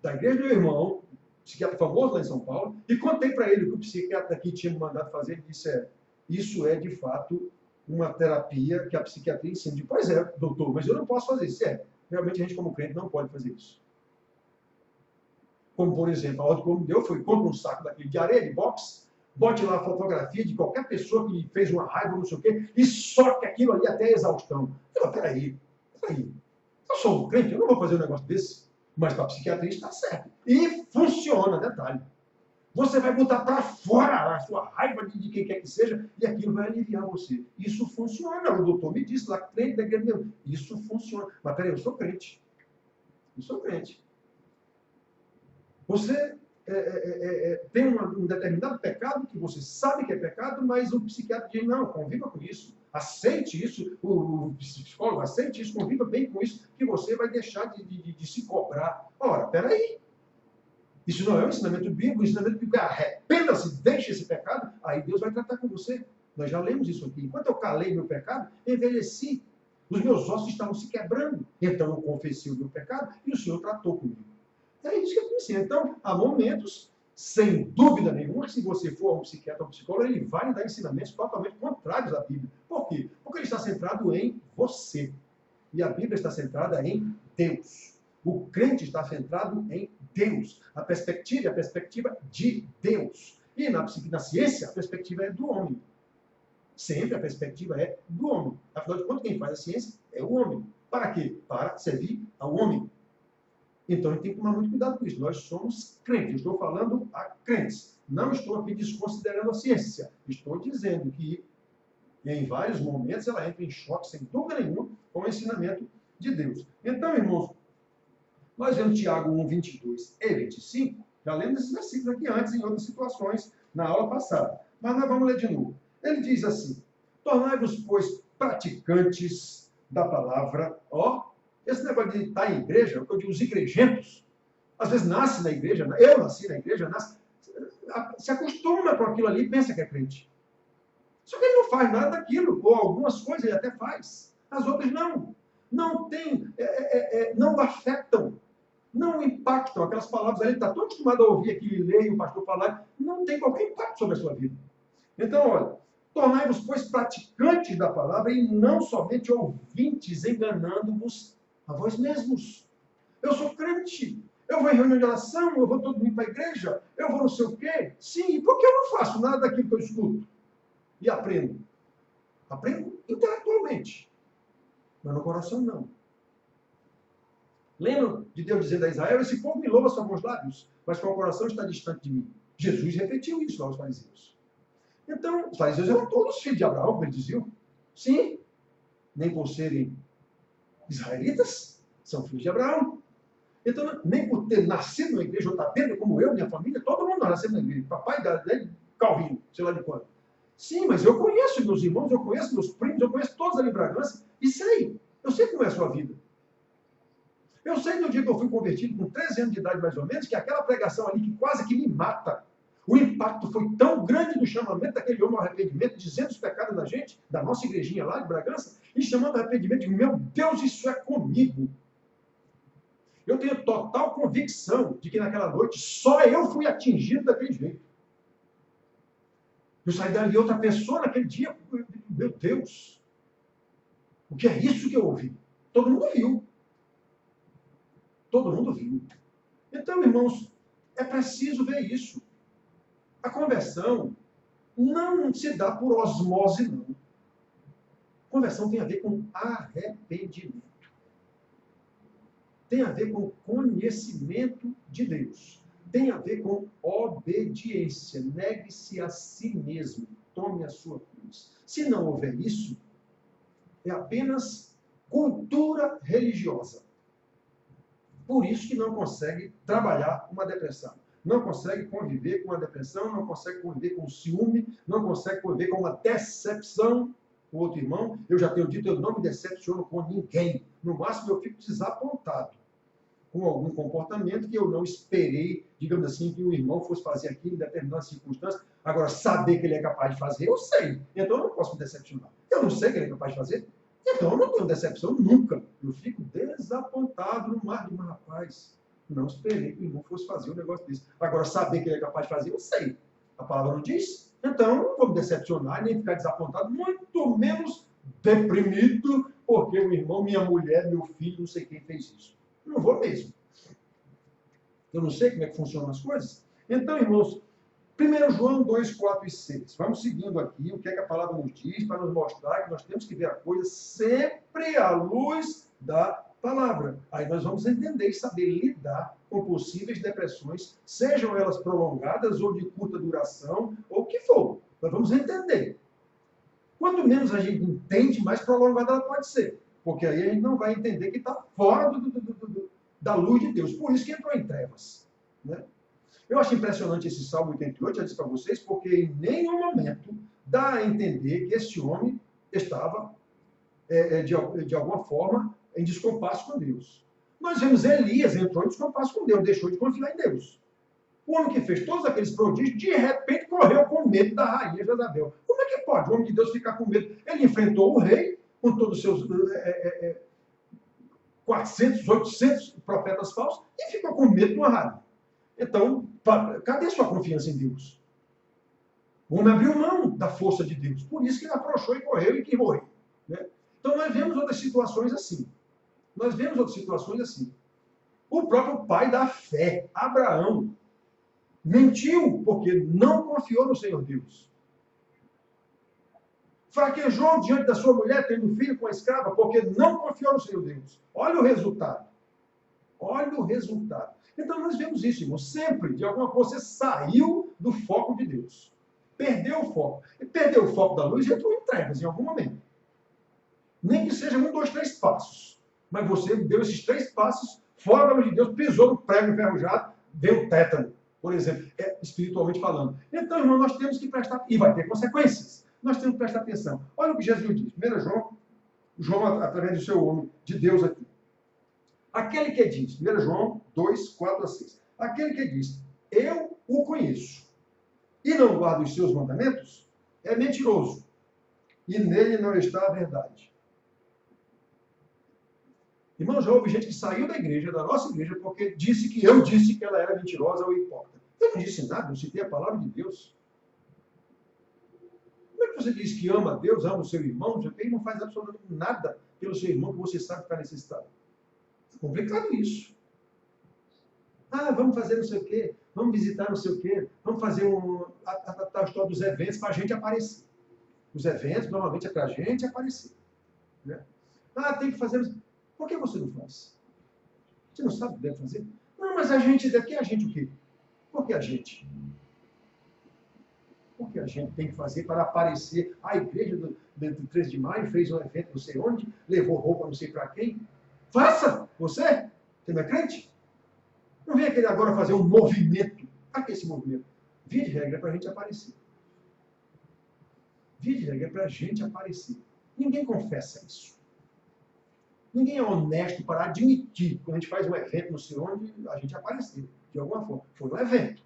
da igreja do meu irmão, psiquiatra famoso lá em São Paulo, e contei para ele o que o psiquiatra aqui tinha me mandado fazer. Ele disse: isso é de fato uma terapia que a psiquiatria ensina. Pois é, doutor, mas eu não posso fazer isso. Realmente a gente como crente não pode fazer isso. Como, por exemplo, a ordem como deu foi: compra um saco daquele de areia, de boxe, bote lá a fotografia de qualquer pessoa que lhe fez uma raiva, não sei o quê, e soque aquilo ali até a exaustão. Peraí. Eu sou um crente, eu não vou fazer um negócio desse. Mas para a psiquiatria está certo. E funciona, detalhe. Você vai botar para fora a sua raiva de quem quer que seja, e aquilo vai aliviar você. Isso funciona. O doutor me disse lá, crente da igreja mesmo. Isso funciona. Mas peraí, eu sou crente. Eu sou crente. Você tem um determinado pecado que você sabe que é pecado, mas o psiquiatra diz: não, conviva com isso. Aceite isso, o psicólogo, aceite isso, conviva bem com isso, que você vai deixar de se cobrar. Ora, peraí. Isso não é um ensinamento bíblico, o ensinamento bíblico é arrependa-se, deixe esse pecado, aí Deus vai tratar com você. Nós já lemos isso aqui. Enquanto eu calei meu pecado, envelheci. Os meus ossos estavam se quebrando. Então eu confessei o meu pecado e o Senhor tratou comigo. É isso que eu ensino. Então, há momentos, sem dúvida nenhuma, que se você for a um psiquiatra ou um psicólogo, ele vai lhe dar ensinamentos totalmente contrários à Bíblia. Por quê? Porque ele está centrado em você. E a Bíblia está centrada em Deus. O crente está centrado em Deus. A perspectiva é a perspectiva de Deus. E na ciência, a perspectiva é do homem. Sempre a perspectiva é do homem. Afinal de contas, quem faz a ciência é o homem. Para quê? Para servir ao homem. Então, a gente tem que tomar muito cuidado com isso. Nós somos crentes. Eu estou falando a crentes. Não estou aqui desconsiderando a ciência. Estou dizendo que, em vários momentos, ela entra em choque, sem dúvida nenhuma, com o ensinamento de Deus. Então, irmãos, nós vemos Tiago 1, 22 e 25. Já lemos esses versículos aqui antes, em outras situações, na aula passada. Mas nós vamos ler de novo. Ele diz assim: tornai-vos, pois, praticantes da palavra. Esse negócio de estar em igreja, eu digo os igrejentos, às vezes nasce na igreja, eu nasci na igreja, se acostuma com aquilo ali e pensa que é crente. Só que ele não faz nada daquilo, ou algumas coisas ele até faz, as outras não. Não tem, não afetam, não impactam. Aquelas palavras ali, ele está tão acostumado a ouvir aquilo, ler e o pastor falar, não tem qualquer impacto sobre a sua vida. Então, olha, tornai-vos, pois, praticantes da palavra e não somente ouvintes, enganando-vos a vós mesmos. Eu sou crente, eu vou em reunião de oração, eu vou todo domingo para a igreja, eu vou não sei o quê. Sim, porque eu não faço nada daquilo que eu escuto e aprendo. Aprendo intelectualmente, mas no coração não. Lembra de Deus dizendo a Israel: esse povo me louva só com os lábios, mas com o coração está distante de mim. Jesus repetiu isso aos fariseus. Então, os fariseus eram todos filhos de Abraão, como eles diziam. Sim, nem por serem israelitas, são filhos de Abraão. Então, nem por ter nascido na igreja, ou estar dentro, como eu, minha família, todo mundo nasceu na igreja. Papai, Calvino, sei lá de quando. Sim, mas eu conheço meus irmãos, eu conheço meus primos, eu conheço todos ali em Bragança, e sei. Eu sei como é a sua vida. Eu sei no dia que eu fui convertido, com 13 anos de idade mais ou menos, que aquela pregação ali que quase que me mata, o impacto foi tão grande do chamamento daquele homem ao arrependimento, dizendo os pecados da gente, da nossa igrejinha lá de Bragança, e chamando ao arrependimento, de meu Deus, isso é comigo. Eu tenho total convicção de que naquela noite só eu fui atingido daquele jeito. Eu saí dali outra pessoa naquele dia, meu Deus, o que é isso que eu ouvi? Todo mundo viu. Todo mundo viu. Então, irmãos, é preciso ver isso. A conversão não se dá por osmose, não. Conversão tem a ver com arrependimento. Tem a ver com conhecimento de Deus. Tem a ver com obediência. Negue-se a si mesmo. Tome a sua cruz. Se não houver isso, é apenas cultura religiosa. Por isso que não consegue trabalhar uma depressão. Não consegue conviver com a depressão, não consegue conviver com o ciúme, não consegue conviver com uma decepção com o outro irmão. Eu já tenho dito, eu não me decepciono com ninguém. No máximo, eu fico desapontado com algum comportamento que eu não esperei, digamos assim, que o irmão fosse fazer aquilo em determinadas circunstâncias. Agora, saber que ele é capaz de fazer, eu sei. Então, eu não posso me decepcionar. Eu não sei que ele é capaz de fazer, então eu não tenho decepção nunca. Eu fico desapontado no mar de uma rapaz. Não esperei que o irmão fosse fazer um negócio desse. Agora, saber que ele é capaz de fazer, eu sei. A palavra não diz. Então, não vou me decepcionar, nem ficar desapontado, muito menos deprimido, porque o irmão, minha mulher, meu filho, não sei quem fez isso. Não vou mesmo. Eu não sei como é que funcionam as coisas. Então, irmãos, 1 João 2, 4 e 6. Vamos seguindo aqui o que é que a palavra nos diz, para nos mostrar que nós temos que ver a coisa sempre à luz da palavra. Aí nós vamos entender e saber lidar com possíveis depressões, sejam elas prolongadas ou de curta duração, ou o que for. Nós vamos entender. Quanto menos a gente entende, mais prolongada ela pode ser. Porque aí a gente não vai entender que está fora da luz de Deus. Por isso que entrou em trevas. Né? Eu acho impressionante esse Salmo 88, já disse para vocês, porque em nenhum momento dá a entender que esse homem estava, de alguma forma, em descompasso com Deus. Nós vemos Elias entrou em descompasso com Deus, deixou de confiar em Deus. O homem que fez todos aqueles prodígios, de repente correu com medo da rainha Jezabel. Como é que pode o homem de Deus ficar com medo? Ele enfrentou o rei, com todos os seus 400, 800 profetas falsos, e ficou com medo de uma rainha. Então, cadê a sua confiança em Deus? O homem abriu mão da força de Deus. Por isso que ele afrouxou e correu e que morreu. Né? Então, nós vemos outras situações assim. O próprio pai da fé, Abraão, mentiu porque não confiou no Senhor Deus. Fraquejou diante da sua mulher, tendo um filho com a escrava, porque não confiou no Senhor Deus. Olha o resultado. Então nós vemos isso, irmão. Sempre, de alguma forma, você saiu do foco de Deus. Perdeu o foco. E perdeu o foco da luz e entrou em trevas em algum momento. Nem que seja 1, 2, 3 passos. Mas você deu esses 3 passos fora da luz de Deus, pisou no prego enferrujado, deu tétano, por exemplo, espiritualmente falando. Então, irmão, nós temos que prestar, e vai ter consequências. Nós temos que prestar atenção. Olha o que Jesus diz. 1 João, através do seu homem, de Deus aqui. Aquele que diz, 1 João 2, 4 a 6. Aquele que diz, eu o conheço, e não guarda os seus mandamentos, é mentiroso, e nele não está a verdade. Irmão, já houve gente que saiu da igreja, da nossa igreja, porque eu disse que ela era mentirosa ou hipócrita. Eu não disse nada, eu citei a palavra de Deus. Como é que você diz que ama a Deus, ama o seu irmão, e não faz absolutamente nada pelo seu irmão que você sabe que está necessitado? É complicado isso. Vamos fazer não sei o quê, vamos visitar não sei o quê, vamos fazer a história dos eventos para a gente aparecer. Os eventos, normalmente, é para a gente aparecer. Né? Tem que fazer... Por que você não faz? Você não sabe o que deve fazer? Não, mas a gente daqui, a gente o quê? Por que a gente? Por que a gente tem que fazer para aparecer? A igreja do 13 de maio fez um evento não sei onde, levou roupa não sei para quem. Faça! Você não é crente? Não vem aquele agora fazer um movimento. Para que esse movimento? Via de regra é para a gente aparecer. Via de regra é para a gente aparecer. Ninguém confessa isso. Ninguém é honesto para admitir, quando a gente faz um evento, não sei onde, a gente apareceu, de alguma forma. Foi um evento.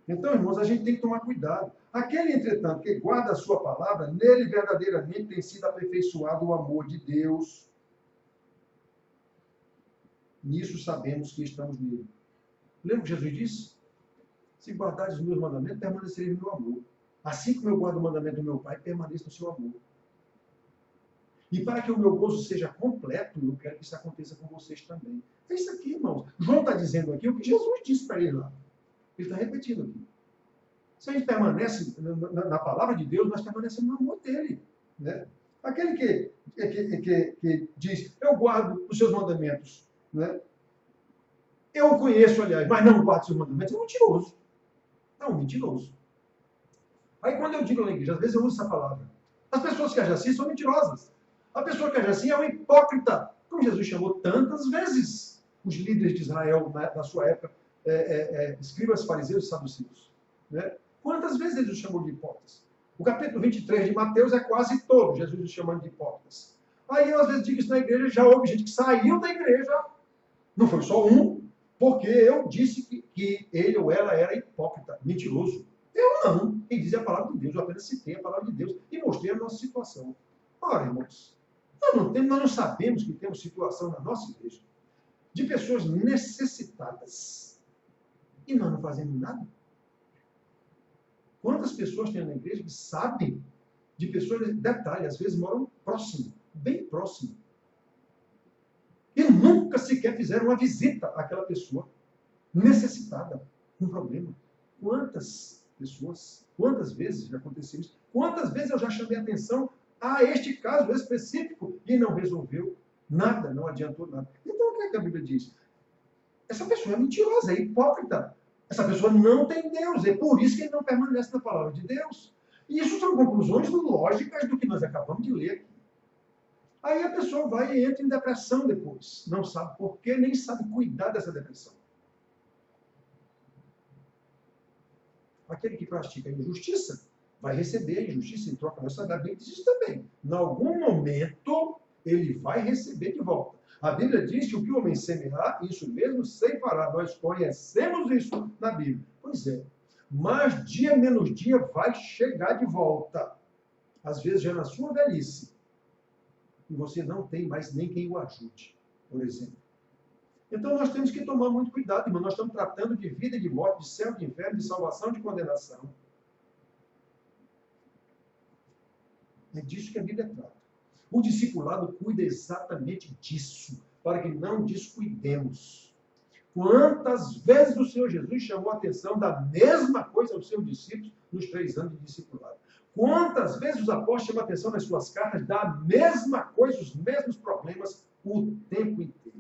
Então, irmãos, a gente tem que tomar cuidado. Aquele, entretanto, que guarda a sua palavra, nele verdadeiramente tem sido aperfeiçoado o amor de Deus. Nisso sabemos que estamos nele. Lembra o que Jesus disse? Se guardares os meus mandamentos, permanecereis no meu amor. Assim como eu guardo o mandamento do meu Pai, permaneça no seu amor. E para que o meu gozo seja completo, eu quero que isso aconteça com vocês também. É isso aqui, irmãos. João está dizendo aqui o que Jesus disse para ele lá. Ele está repetindo aqui. Se a gente permanece na palavra de Deus, nós permanecemos no amor dele. Né? Aquele que diz, eu guardo os seus mandamentos. Né? Eu o conheço, aliás, mas não guardo os seus mandamentos, é um mentiroso. É um mentiroso. Aí quando eu digo na igreja, às vezes eu uso essa palavra. As pessoas que agem assim são mentirosas. A pessoa que age assim é um hipócrita, como Jesus chamou tantas vezes os líderes de Israel na sua época, escribas, fariseus e saduceus. Né? Quantas vezes ele os chamou de hipócritas? O capítulo 23 de Mateus é quase todo Jesus os chamando de hipócritas. Aí eu às vezes digo isso na igreja, já houve gente que saiu da igreja, não foi só um, porque eu disse que ele ou ela era hipócrita, mentiroso. Eu não. Quem diz é a palavra de Deus, eu apenas citei a palavra de Deus e mostrei a nossa situação. Ora, irmãos, nós não sabemos que temos situação na nossa igreja de pessoas necessitadas e nós não fazemos nada. Quantas pessoas tem na igreja que sabem de pessoas, detalhe, às vezes moram próximo, bem próximo, e nunca sequer fizeram uma visita àquela pessoa necessitada, com problema. Quantas pessoas, quantas vezes já aconteceu isso? Quantas vezes eu já chamei atenção a este caso específico e não resolveu nada, não adiantou nada. Então, o que é que a Bíblia diz? Essa pessoa é mentirosa, é hipócrita. Essa pessoa não tem Deus, é por isso que ele não permanece na palavra de Deus. E isso são conclusões lógicas do que nós acabamos de ler aqui. Aí a pessoa vai e entra em depressão depois. Não sabe por quê, nem sabe cuidar dessa depressão. Aquele que pratica a injustiça vai receber a injustiça em troca. Nós sabemos disso também. Em algum momento, ele vai receber de volta. A Bíblia diz que o que o homem semear, isso mesmo ceifará. Nós conhecemos isso na Bíblia. Pois é. Mas dia menos dia vai chegar de volta. Às vezes já na sua velhice. E você não tem mais nem quem o ajude, por exemplo. Então nós temos que tomar muito cuidado, irmão. Nós estamos tratando de vida e de morte, de céu, de inferno, de salvação, de condenação. É disso que a Bíblia trata. O discipulado cuida exatamente disso, para que não descuidemos. Quantas vezes o Senhor Jesus chamou a atenção da mesma coisa aos seus discípulos nos 3 anos de discipulado? Quantas vezes os apóstolos chamam a atenção nas suas cartas da mesma coisa, os mesmos problemas, o tempo inteiro?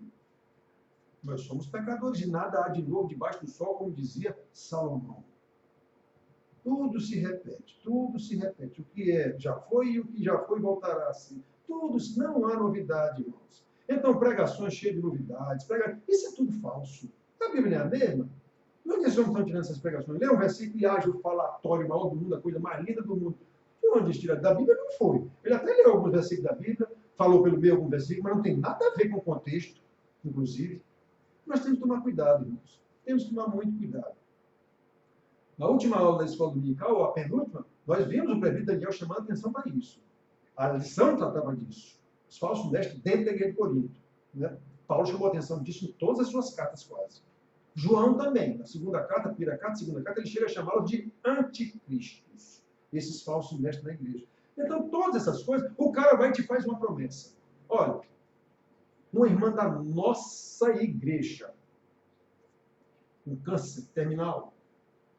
Nós somos pecadores e nada há de novo debaixo do sol, como dizia Salomão. Tudo se repete, tudo se repete. O que já foi e o que já foi voltará a ser. Tudo, não há novidade, irmãos. Então, pregações cheias de novidades, isso é tudo falso. A Bíblia é a mesma. Onde esses homens estão tirando essas pregações? Lê um versículo e age o falatório maior do mundo, a coisa mais linda do mundo. De onde eles tiraram? Da Bíblia não foi. Ele até leu alguns versículos da Bíblia, falou pelo meio alguns versículos, mas não tem nada a ver com o contexto, inclusive. Nós temos que tomar cuidado, irmãos. Temos que tomar muito cuidado. Na última aula da escola dominical, ou a penúltima, nós vimos o presbítero Daniel chamando a atenção para isso. A lição tratava disso. Os falsos mestres dentro da igreja de Corinto. Né? Paulo chamou a atenção disso em todas as suas cartas, quase. João também. Na segunda carta, primeira carta, segunda carta, ele chega a chamá-los de anticristos. Esses falsos mestres da igreja. Então, todas essas coisas, o cara vai e te faz uma promessa. Olha, uma irmã da nossa igreja, com câncer terminal,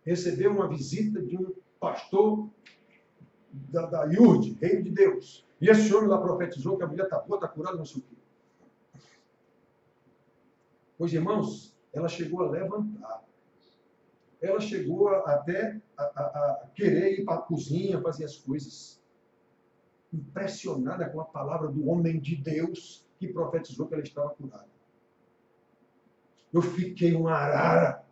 recebeu uma visita de um pastor da IURD, Reino de Deus. E esse homem lá profetizou que a mulher está boa, está curada, não sei o quê. Pois, irmãos, ela chegou a levantar. Ela chegou até a querer ir para a cozinha, fazer as coisas. Impressionada com a palavra do homem de Deus que profetizou que ela estava curada. Eu fiquei uma arara.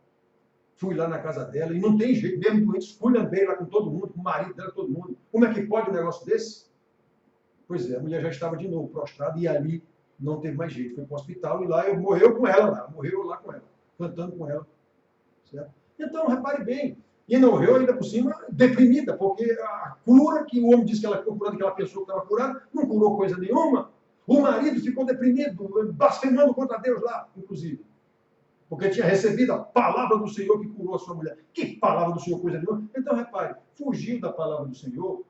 Fui lá na casa dela e não tem jeito, mesmo doente, esculhambei lá com todo mundo, com o marido dela, todo mundo. Como é que pode um negócio desse? Pois é, a mulher já estava de novo prostrada e ali não teve mais jeito. Foi para o hospital e lá morreu com ela, morreu lá com ela, cantando com ela. Certo? Então, repare bem, e não morreu ainda por cima deprimida, porque a cura que o homem disse que ela ficou curada, que ela pensou que estava curada, não curou coisa nenhuma. O marido ficou deprimido, blasfemando contra Deus lá, inclusive. Porque tinha recebido a palavra do Senhor que curou a sua mulher. Que palavra do Senhor, coisa nenhuma? Então, repare, fugiu da palavra do Senhor,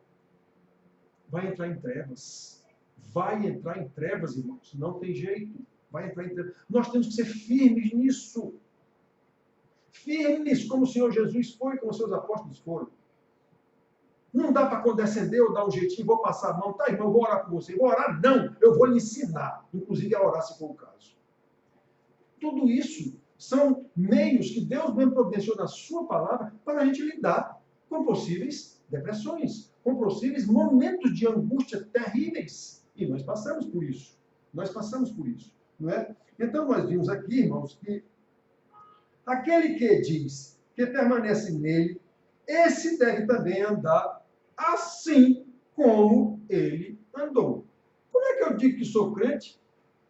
vai entrar em trevas. Vai entrar em trevas, irmãos. Não tem jeito. Vai entrar em trevas. Nós temos que ser firmes nisso. Firmes como o Senhor Jesus foi, como os seus apóstolos foram. Não dá para condescender ou dar um jeitinho, vou passar a mão. Tá, irmão, eu vou orar por você. Vou orar? Não. Eu vou lhe ensinar. Inclusive a orar, se for o caso. Tudo isso são meios que Deus mesmo providenciou na sua palavra para a gente lidar com possíveis depressões, com possíveis momentos de angústia terríveis. E nós passamos por isso. Nós passamos por isso. Não é? Então nós vimos aqui, irmãos, que aquele que diz que permanece nele, esse deve também andar assim como ele andou. Como é que eu digo que sou crente?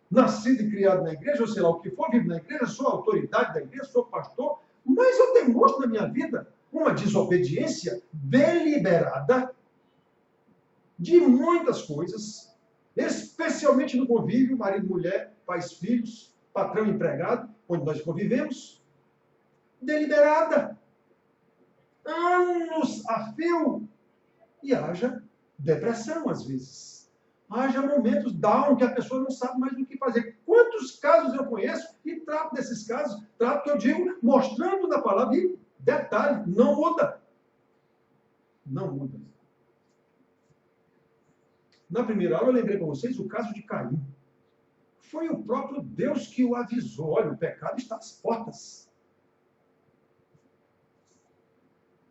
Nascido e criado na igreja, ou sei lá o que for, vivo na igreja, sou autoridade da igreja, sou pastor, mas eu demonstro na minha vida uma desobediência deliberada de muitas coisas, especialmente no convívio, marido, mulher, pais, filhos, patrão, empregado, onde nós convivemos, deliberada, anos a fio, e haja depressão às vezes. Haja momentos down que a pessoa não sabe mais o que fazer. Quantos casos eu conheço e trato desses casos, trato que eu digo, mostrando na palavra, e detalhe, não muda. Não muda. Na primeira aula eu lembrei para vocês o caso de Caim. Foi o próprio Deus que o avisou. Olha, o pecado está às portas.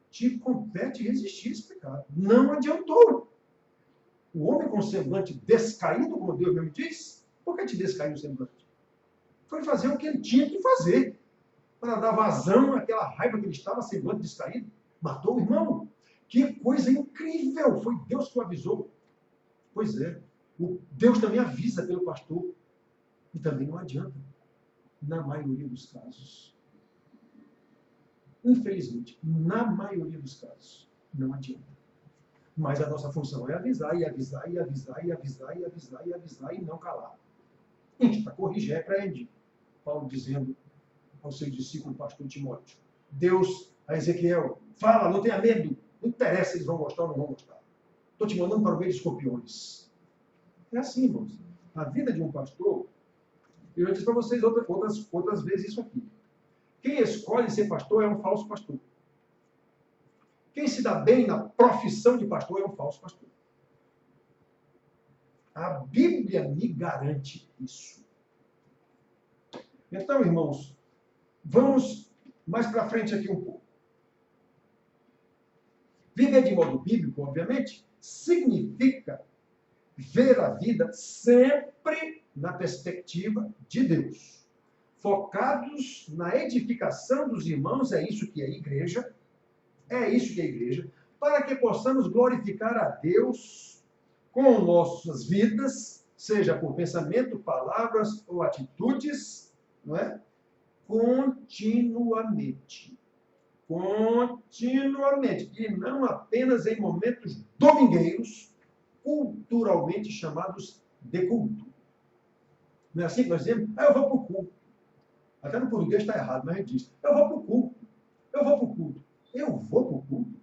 Te compete resistir a esse pecado. Não adiantou. O homem com semblante descaído, como Deus mesmo diz, por que te descaiu o semblante? Foi fazer o que ele tinha que fazer, para dar vazão àquela raiva que ele estava, semblante descaído. Matou o irmão. Que coisa incrível! Foi Deus que o avisou. Pois é, Deus também avisa pelo pastor. E também não adianta, na maioria dos casos. Infelizmente, na maioria dos casos, não adianta. Mas a nossa função é avisar, e avisar, e avisar, e avisar, e avisar, e avisar, e não calar. A gente, para corrigir, repreende. Paulo dizendo ao seu discípulo, pastor Timóteo, Deus, a Ezequiel, fala, não tenha medo, não interessa se eles vão gostar ou não vão gostar. Estou te mandando para o meio de escorpiões. É assim, irmãos. A vida de um pastor, eu já disse para vocês outras vezes isso aqui. Quem escolhe ser pastor é um falso pastor. Quem se dá bem na profissão de pastor é um falso pastor. A Bíblia me garante isso. Então, irmãos, vamos mais para frente aqui um pouco. Viver de modo bíblico, obviamente, significa ver a vida sempre na perspectiva de Deus. Focados na edificação dos irmãos, é isso que é igreja, para que possamos glorificar a Deus com nossas vidas, seja por pensamento, palavras ou atitudes, não é? Continuamente. Continuamente. E não apenas em momentos domingueiros, culturalmente chamados de culto. Não é assim que nós dizemos? Eu vou para o culto. Até no português está errado, mas a gente diz, eu vou para o culto. Eu vou para o culto. Eu vou para o culto?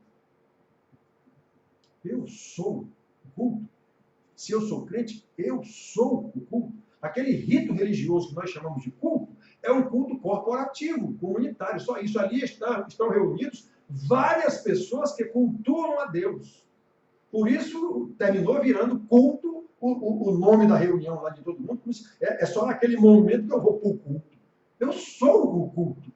Eu sou o culto. Se eu sou crente, eu sou o culto. Aquele rito religioso que nós chamamos de culto é um culto corporativo, comunitário. Só isso ali estão reunidos várias pessoas que cultuam a Deus. Por isso, terminou virando culto o nome da reunião lá de todo mundo. É só naquele momento que eu vou para o culto. Eu sou o culto.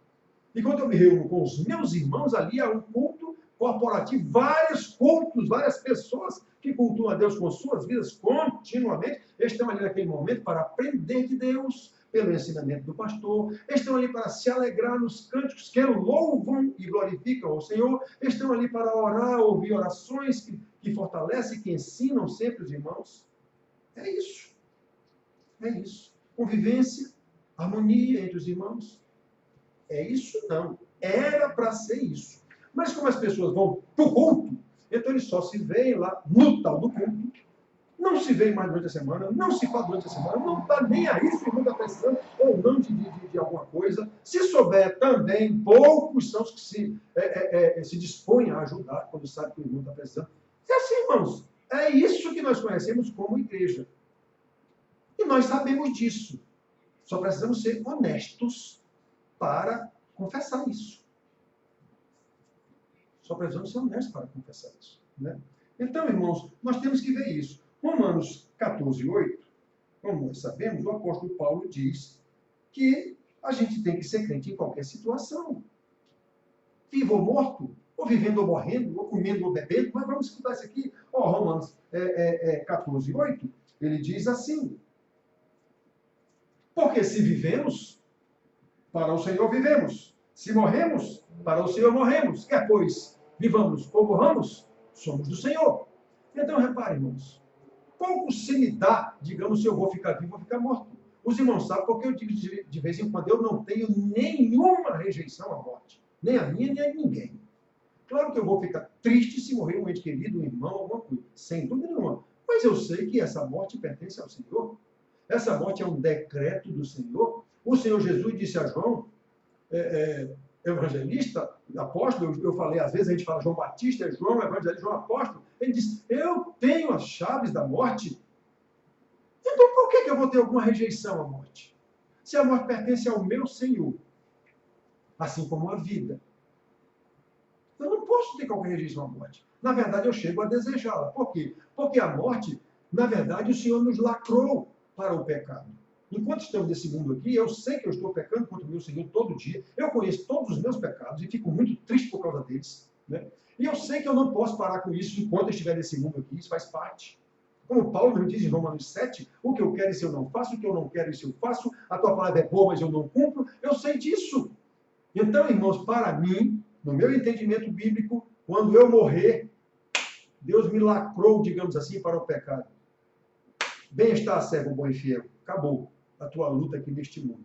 E quando eu me reúno com os meus irmãos, ali é um culto corporativo, vários cultos, várias pessoas que cultuam a Deus com suas vidas continuamente, estão ali naquele momento para aprender de Deus, pelo ensinamento do pastor, estão ali para se alegrar nos cânticos que louvam e glorificam ao Senhor, estão ali para orar, ouvir orações que fortalecem, que ensinam sempre os irmãos. É isso. É isso. Convivência, harmonia entre os irmãos. É isso não. Era para ser isso. Mas como as pessoas vão para o culto, então eles só se veem lá no tal do culto. Não se veem mais durante a semana, não se fala durante a semana, não está nem aí se o irmão está precisando ou não de alguma coisa. Se souber também, poucos são os que se dispõem a ajudar quando sabe que o irmão está precisando. É assim, irmãos. É isso que nós conhecemos como igreja. E nós sabemos disso. Só precisamos ser honestos para confessar isso. Só precisamos ser honestos para confessar isso. Né? Então, irmãos, nós temos que ver isso. Romanos 14, 8, como nós sabemos, o apóstolo Paulo diz que a gente tem que ser crente em qualquer situação. Vivo ou morto, ou vivendo ou morrendo, ou comendo ou bebendo, mas vamos escutar isso aqui. Romanos 14, 8, ele diz assim: porque se vivemos, para o Senhor vivemos. Se morremos, para o Senhor morremos. Quer pois vivamos ou morramos, somos do Senhor. Então, reparem, irmãos, pouco se me dá, digamos, se eu vou ficar vivo ou ficar morto. Os irmãos sabem porque eu digo de vez em quando, eu não tenho nenhuma rejeição à morte. Nem a minha, nem a ninguém. Claro que eu vou ficar triste se morrer um ente querido, um irmão, alguma coisa. Sem dúvida nenhuma. Mas eu sei que essa morte pertence ao Senhor. Essa morte é um decreto do Senhor. O Senhor Jesus disse a João, evangelista, apóstolo, eu falei, às vezes a gente fala João Batista, João evangelista, João apóstolo, ele disse, eu tenho as chaves da morte. Então por que eu vou ter alguma rejeição à morte? Se a morte pertence ao meu Senhor, assim como a vida. Eu não posso ter qualquer rejeição à morte. Na verdade, eu chego a desejá-la. Por quê? Porque a morte, na verdade, o Senhor nos lacrou para o pecado. Enquanto estamos nesse mundo aqui, eu sei que eu estou pecando contra o meu Senhor todo dia. Eu conheço todos os meus pecados e fico muito triste por causa deles. Né? E eu sei que eu não posso parar com isso enquanto eu estiver nesse mundo aqui. Isso faz parte. Como Paulo mesmo diz em Romanos 7, o que eu quero isso eu não faço, o que eu não quero isso eu faço, a tua palavra é boa, mas eu não cumpro. Eu sei disso. Então, irmãos, para mim, no meu entendimento bíblico, quando eu morrer, Deus me lacrou, digamos assim, para o pecado. Bem-estar, servo bom e fiel. Acabou a tua luta aqui neste mundo.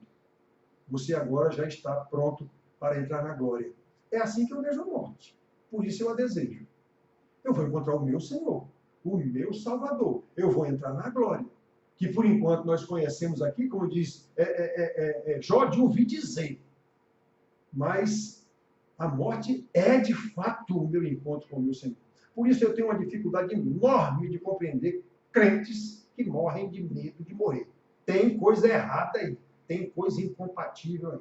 Você agora já está pronto para entrar na glória. É assim que eu vejo a morte. Por isso eu a desejo. Eu vou encontrar o meu Senhor, o meu Salvador. Eu vou entrar na glória. Que por enquanto nós conhecemos aqui, como diz Jó, de ouvir dizer. Mas a morte é de fato o meu encontro com o meu Senhor. Por isso eu tenho uma dificuldade enorme de compreender crentes que morrem de medo de morrer. Tem coisa errada aí. Tem coisa incompatível aí.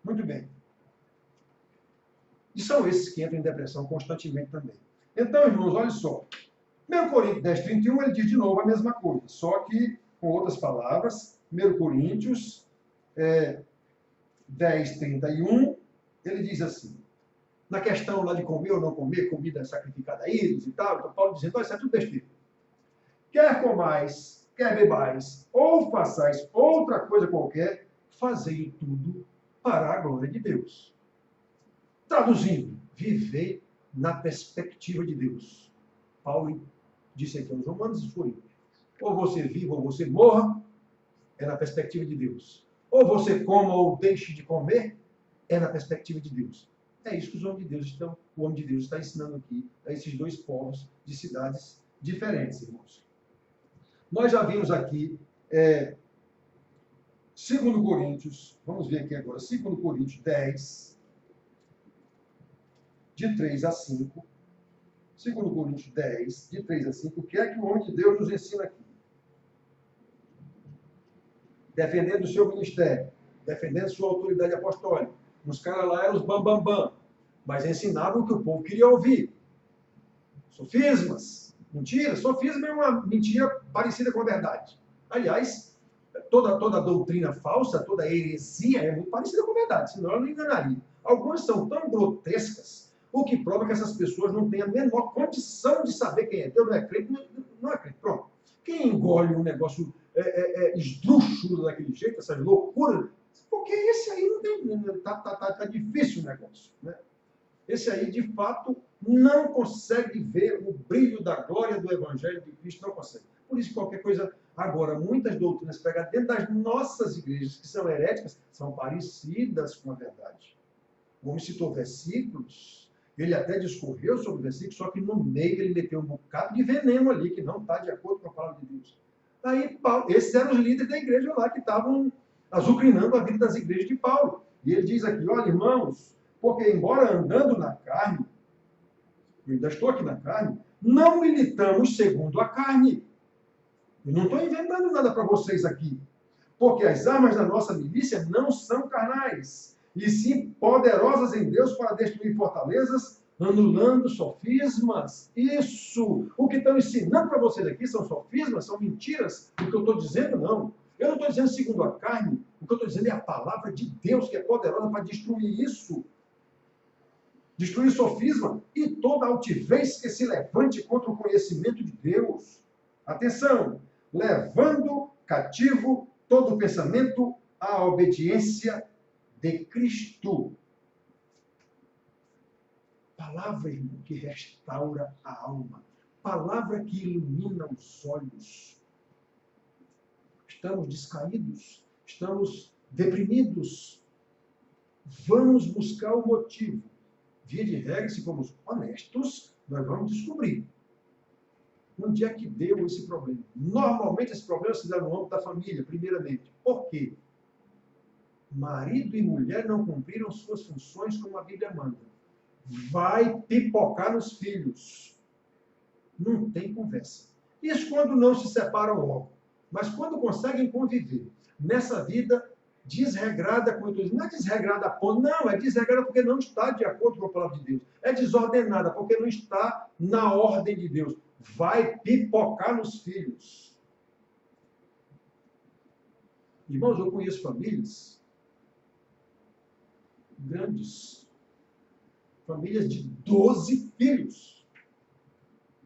Muito bem. E são esses que entram em depressão constantemente também. Então, irmãos, olha só. 1 Coríntios 10, 31, ele diz de novo a mesma coisa, só que com outras palavras. 1 Coríntios 10, 31, ele diz assim, na questão lá de comer ou não comer, comida sacrificada a ídolos e tal, então Paulo dizendo, isso é tudo besteira. Quer comais, quer bebais, ou façais outra coisa qualquer, fazei tudo para a glória de Deus. Traduzindo, vivei na perspectiva de Deus. Paulo disse aqui aos Romanos e foi. Ou você viva ou você morra, é na perspectiva de Deus. Ou você coma ou deixe de comer, é na perspectiva de Deus. É isso que o homem de Deus está ensinando aqui a esses dois povos de cidades diferentes, irmãos. Nós já vimos aqui, 2 Coríntios, vamos ver aqui agora, 2 Coríntios 10, de 3 a 5. 2 Coríntios 10, de 3 a 5, o que é que o homem de Deus nos ensina aqui? Defendendo o seu ministério, defendendo sua autoridade apostólica. Os caras lá eram os bambambam, mas ensinavam o que o povo queria ouvir. Sofismas, mentira. Sofisma é uma mentira parecida com a verdade. Aliás, toda doutrina falsa, toda heresia é muito parecida com a verdade, senão ela não enganaria. Algumas são tão grotescas, o que prova que essas pessoas não têm a menor condição de saber quem é Deus, não é crente, não é crente. Pronto. Quem engole um negócio esdrúxulo daquele jeito, essas loucuras, porque esse aí não tem, tá difícil o negócio, né? Esse aí, de fato, não consegue ver o brilho da glória do Evangelho de Cristo, não consegue. Por isso, qualquer coisa... Agora, muitas doutrinas pregadas dentro das nossas igrejas, que são heréticas, são parecidas com a verdade. O homem citou versículos, ele até discorreu sobre versículos, só que no meio ele meteu um bocado de veneno ali, que não está de acordo com a palavra de Deus. Aí, esses eram os líderes da igreja lá, que estavam azucrinando a vida das igrejas de Paulo. E ele diz aqui, olha, irmãos, porque embora andando na carne, eu ainda estou aqui na carne, não militamos segundo a carne. Eu não estou inventando nada para vocês aqui. Porque as armas da nossa milícia não são carnais, e sim poderosas em Deus para destruir fortalezas, anulando sofismas. Isso! O que estão ensinando para vocês aqui são sofismas, são mentiras. O que eu estou dizendo, não. Eu não estou dizendo segundo a carne. O que eu estou dizendo é a palavra de Deus, que é poderosa para destruir isso. Destruir sofisma e toda altivez que se levante contra o conhecimento de Deus. Atenção! Levando cativo todo pensamento à obediência de Cristo. Palavra, irmão, que restaura a alma. Palavra que ilumina os olhos. Estamos descaídos, estamos deprimidos. Vamos buscar o motivo. Via de regra, se formos honestos, nós vamos descobrir. Onde é que deu esse problema? Normalmente esse problema se dá no âmbito da família, primeiramente. Por quê? Marido e mulher não cumpriram suas funções como a Bíblia manda. Vai pipocar nos filhos. Não tem conversa. Isso quando não se separam logo. Mas quando conseguem conviver nessa vida desregrada, como eu estou dizendo, não é desregrada a ponto, não, é desregrada porque não está de acordo com a palavra de Deus. É desordenada porque não está na ordem de Deus. Vai pipocar nos filhos. Irmãos, eu conheço famílias grandes, famílias de 12 filhos,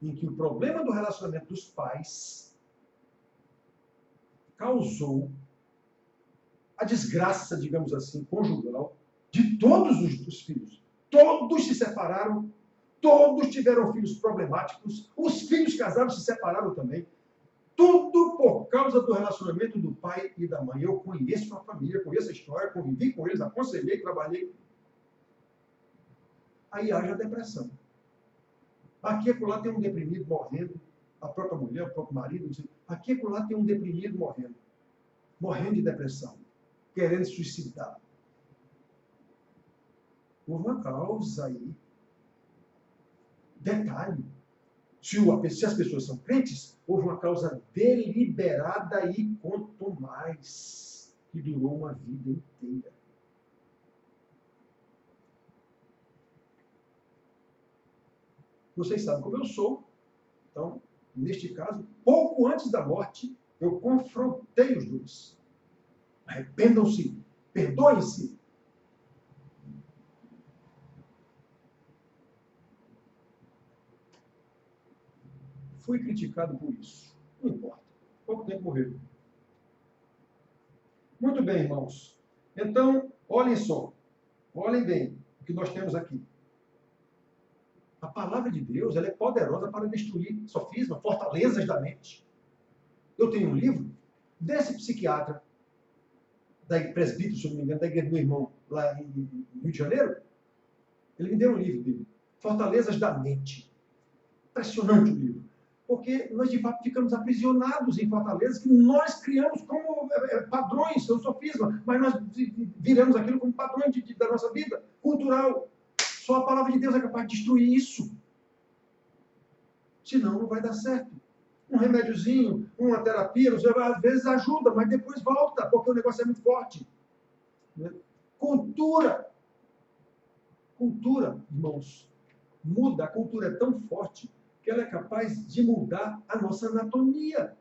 em que o problema do relacionamento dos pais causou a desgraça, digamos assim, conjugal, de todos os filhos. Todos se separaram Todos tiveram filhos problemáticos. Os filhos casados se separaram também. Tudo por causa do relacionamento do pai e da mãe. Eu conheço a família, conheço a história, convivi com eles, aconselhei, trabalhei. Aí haja depressão. Aqui e acolá tem um deprimido morrendo, a própria mulher, o próprio marido. Aqui e acolá tem um deprimido morrendo. Morrendo de depressão. Querendo se suicidar. Houve uma causa aí. Detalhe. Se as pessoas são crentes, houve uma causa deliberada e quanto mais, que durou uma vida inteira. Vocês sabem como eu sou. Então, neste caso, pouco antes da morte, eu confrontei os dois. Arrependam-se, perdoem-se. Fui criticado por isso. Não importa. Pouco tempo morreu. Muito bem, irmãos. Então, olhem só. Olhem bem o que nós temos aqui. A palavra de Deus, ela é poderosa para destruir sofisma, fortalezas da mente. Eu tenho um livro desse psiquiatra, da presbítero, se não me engano, da igreja do meu irmão, lá em Rio de Janeiro. Ele me deu um livro dele. Fortalezas da mente. Impressionante o livro. Porque nós, de fato, ficamos aprisionados em fortalezas que nós criamos como padrões, são sofisma, mas nós viramos aquilo como padrões da nossa vida cultural. Só a palavra de Deus é capaz de destruir isso. Senão, não vai dar certo. Um remédiozinho, uma terapia, às vezes ajuda, mas depois volta, porque o negócio é muito forte. Cultura. Cultura, irmãos, muda. A cultura é tão forte que ela é capaz de mudar a nossa anatomia.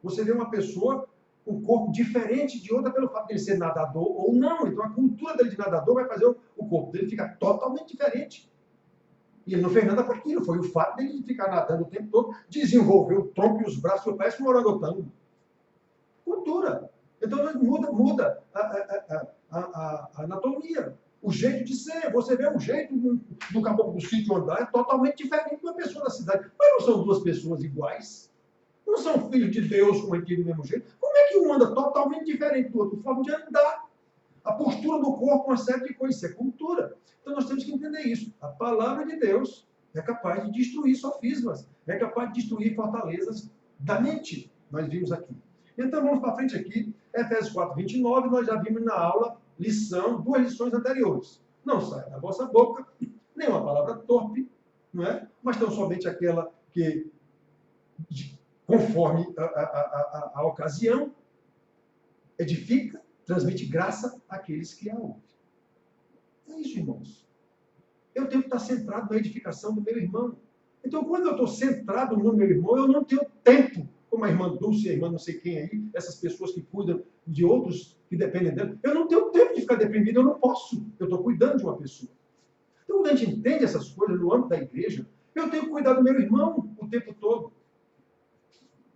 Você vê uma pessoa com um corpo diferente de outra pelo fato de ele ser nadador ou não. Então a cultura dele de nadador vai fazer o corpo dele ficar totalmente diferente. E ele não fez nada por aquilo. Foi o fato dele de ficar nadando o tempo todo, desenvolver o tronco e os braços, que parece um orangotango. Cultura. Então muda a anatomia. O jeito de ser. Você vê o jeito do caboclo do sítio andar é totalmente diferente de uma pessoa da cidade. Mas não são duas pessoas iguais. Não são filhos de Deus com aquele do mesmo jeito. Como é que um anda totalmente diferente do outro? Forma de andar. A postura do corpo, uma série de coisas. Isso é cultura. Então nós temos que entender isso. A palavra de Deus é capaz de destruir sofismas. É capaz de destruir fortalezas da mente. Nós vimos aqui. Então vamos para frente aqui. Efésios 4, 29, nós já vimos na aula duas lições anteriores. Não sai da vossa boca nenhuma palavra torpe, não é? Mas tão somente aquela que, conforme a ocasião, edifica, transmite graça àqueles que a ouvem. É isso, irmãos. Eu tenho que estar centrado na edificação do meu irmão. Então, quando eu estou centrado no meu irmão, eu não tenho tempo, como a irmã Dulce, a irmã não sei quem aí, essas pessoas que cuidam de outros que dependem dela, eu não tenho tempo de ficar deprimido, eu não posso. Eu estou cuidando de uma pessoa. Então, quando a gente entende essas coisas no âmbito da igreja, eu tenho que cuidar do meu irmão o tempo todo.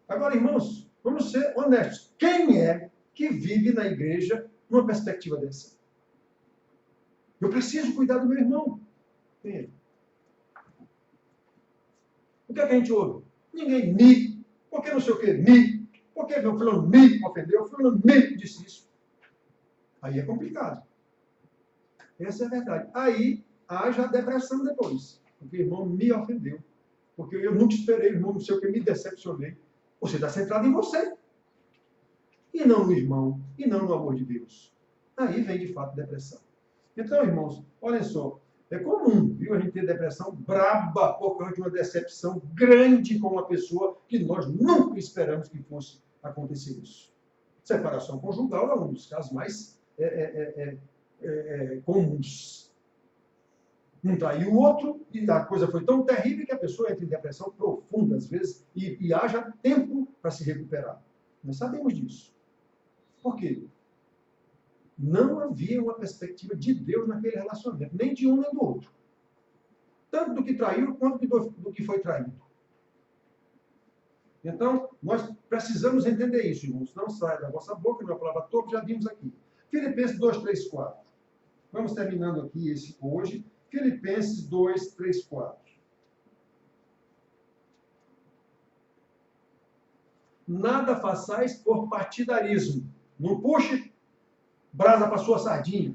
Agora, irmãos, vamos ser honestos. Quem é que vive na igreja numa perspectiva dessa? Eu preciso cuidar do meu irmão. Quem é? O que é que a gente ouve? Ninguém me. Por que não sei o quê? Me. Por que meu fulano me ofendeu? O fulano me disse isso. Aí é complicado. Essa é a verdade. Aí haja a depressão depois. Porque o irmão me ofendeu. Porque eu nunca esperei, o irmão não sei o que, me decepcionei. Você está centrado em você. E não no irmão. E não no amor de Deus. Aí vem, de fato, depressão. Então, irmãos, olhem só. É comum, viu, a gente ter depressão braba por causa de uma decepção grande com uma pessoa que nós nunca esperamos que fosse acontecer isso. Separação conjugal é um dos casos mais comuns. Um traiu o outro e a coisa foi tão terrível que a pessoa entra em depressão profunda, às vezes, e haja tempo para se recuperar. Nós sabemos disso. Por quê? Não havia uma perspectiva de Deus naquele relacionamento, nem de um nem do outro. Tanto do que traiu, quanto do que foi traído. Então, nós precisamos entender isso, irmãos. Não sai da vossa boca, não é a palavra torpe, já vimos aqui. Filipenses 2, 3, 4. Vamos terminando aqui esse hoje. Filipenses 2, 3, 4. Nada façais por partidarismo. Não puxe brasa para sua sardinha.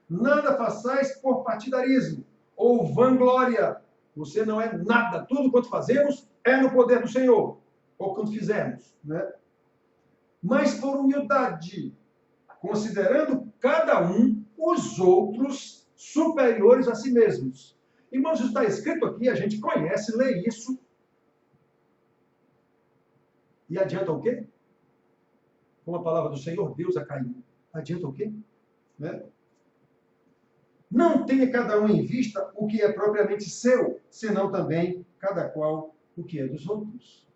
Nada façais por partidarismo ou vanglória. Você não é nada. Tudo quanto fazemos é no poder do Senhor. Ou quanto fizermos, né? Mas por humildade, considerando cada um os outros superiores a si mesmos. Irmãos, isso está escrito aqui, a gente conhece, lê isso. E adianta o quê? Com a palavra do Senhor, Deus a Caim. Adianta o quê? Né? Não tenha cada um em vista o que é propriamente seu, senão também cada qual o que é dos outros.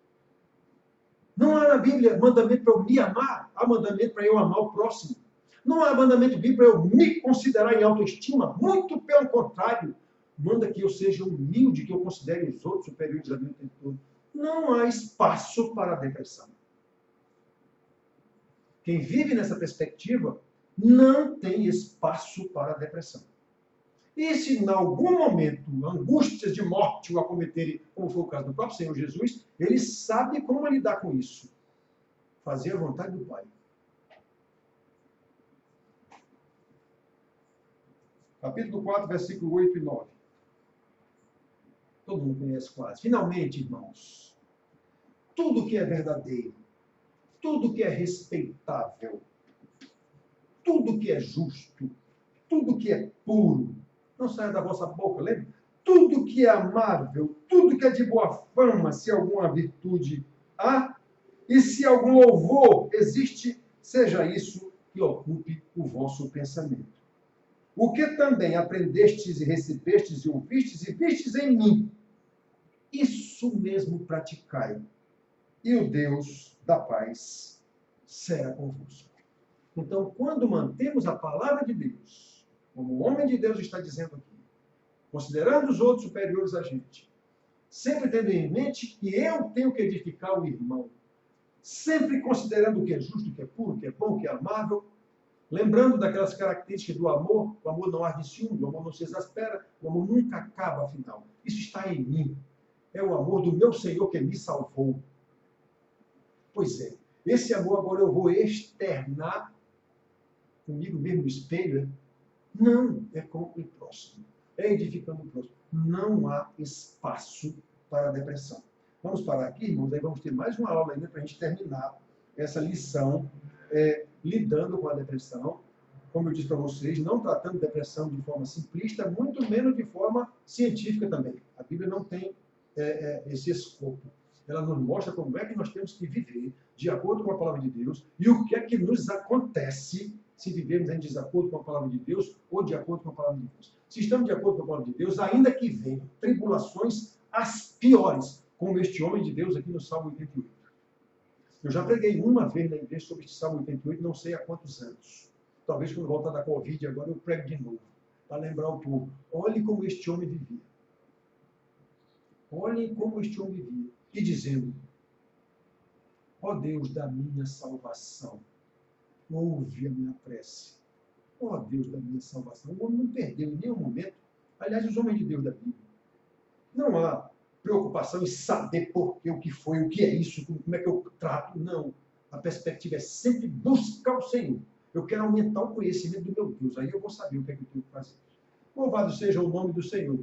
Não há na Bíblia mandamento para eu me amar, há mandamento para eu amar o próximo. Não há mandamento bíblico para eu me considerar em autoestima, muito pelo contrário. Manda que eu seja humilde, que eu considere os outros superiores a mim o tempo todo. Não há espaço para a depressão. Quem vive nessa perspectiva não tem espaço para a depressão. E se em algum momento angústias de morte o acometerem, como foi o caso do próprio Senhor Jesus, ele sabe como lidar com isso. Fazer a vontade do Pai. Capítulo 4, versículo 8 e 9. Todo mundo conhece quase. Finalmente, irmãos, tudo que é verdadeiro, tudo que é respeitável, tudo que é justo, tudo que é puro, não saia da vossa boca, lembra? Tudo que é amável, tudo que é de boa fama, se alguma virtude há, e se algum louvor existe, seja isso que ocupe o vosso pensamento. O que também aprendestes e recebestes e ouvistes e vistes em mim, isso mesmo praticai, e o Deus da paz será convosco. Então, quando mantemos a palavra de Deus, como o homem de Deus está dizendo aqui, considerando os outros superiores a gente, sempre tendo em mente que eu tenho que edificar o irmão, sempre considerando o que é justo, o que é puro, o que é bom, o que é amável, lembrando daquelas características do amor, o amor não arde ciúme, o amor não se exaspera, o amor nunca acaba, afinal. Isso está em mim. É o amor do meu Senhor que me salvou. Pois é, esse amor agora eu vou externar comigo mesmo no espelho. Não, é com o próximo. É edificando o próximo. Não há espaço para a depressão. Vamos parar aqui, irmãos, aí vamos ter mais uma aula ainda para a gente terminar essa lição lidando com a depressão. Como eu disse para vocês, não tratando depressão de forma simplista, muito menos de forma científica também. A Bíblia não tem esse escopo. Ela nos mostra como é que nós temos que viver de acordo com a palavra de Deus e o que é que nos acontece se vivemos em desacordo com a palavra de Deus ou de acordo com a palavra de Deus. Se estamos de acordo com a palavra de Deus, ainda que venham tribulações as piores, como este homem de Deus aqui no Salmo 88. Eu já preguei uma vez na igreja sobre este Salmo 88, não sei há quantos anos. Talvez quando voltar da Covid, agora eu prego de novo, para lembrar o povo. Olhe como este homem vivia. Olhem como este homem vivia. E dizendo, ó Deus da minha salvação, ouve a minha prece. Ó Deus da minha salvação. O homem não perdeu em nenhum momento. Aliás, os homens de Deus da Bíblia. Não há preocupação em saber por quê, o que foi, o que é isso, como é que eu trato. Não. A perspectiva é sempre buscar o Senhor. Eu quero aumentar o conhecimento do meu Deus. Aí eu vou saber o que é que eu tenho que fazer. Louvado seja o nome do Senhor,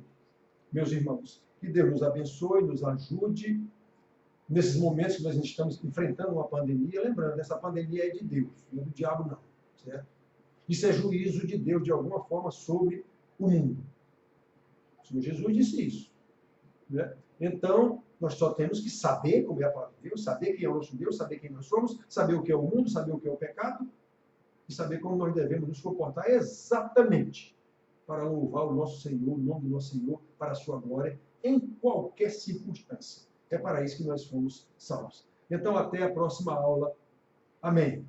meus irmãos. Que Deus nos abençoe, nos ajude nesses momentos que nós estamos enfrentando uma pandemia. Lembrando, essa pandemia é de Deus, não é do diabo, não. Certo? Isso é juízo de Deus, de alguma forma, sobre o mundo. O Senhor Jesus disse isso. Né? Então, nós só temos que saber como é a palavra de Deus, saber quem é o nosso Deus, saber quem nós somos, saber o que é o mundo, saber o que é o pecado, e saber como nós devemos nos comportar exatamente para louvar o nosso Senhor, o nome do nosso Senhor, para a sua glória, em qualquer circunstância. É para isso que nós fomos salvos. Então, até a próxima aula. Amém.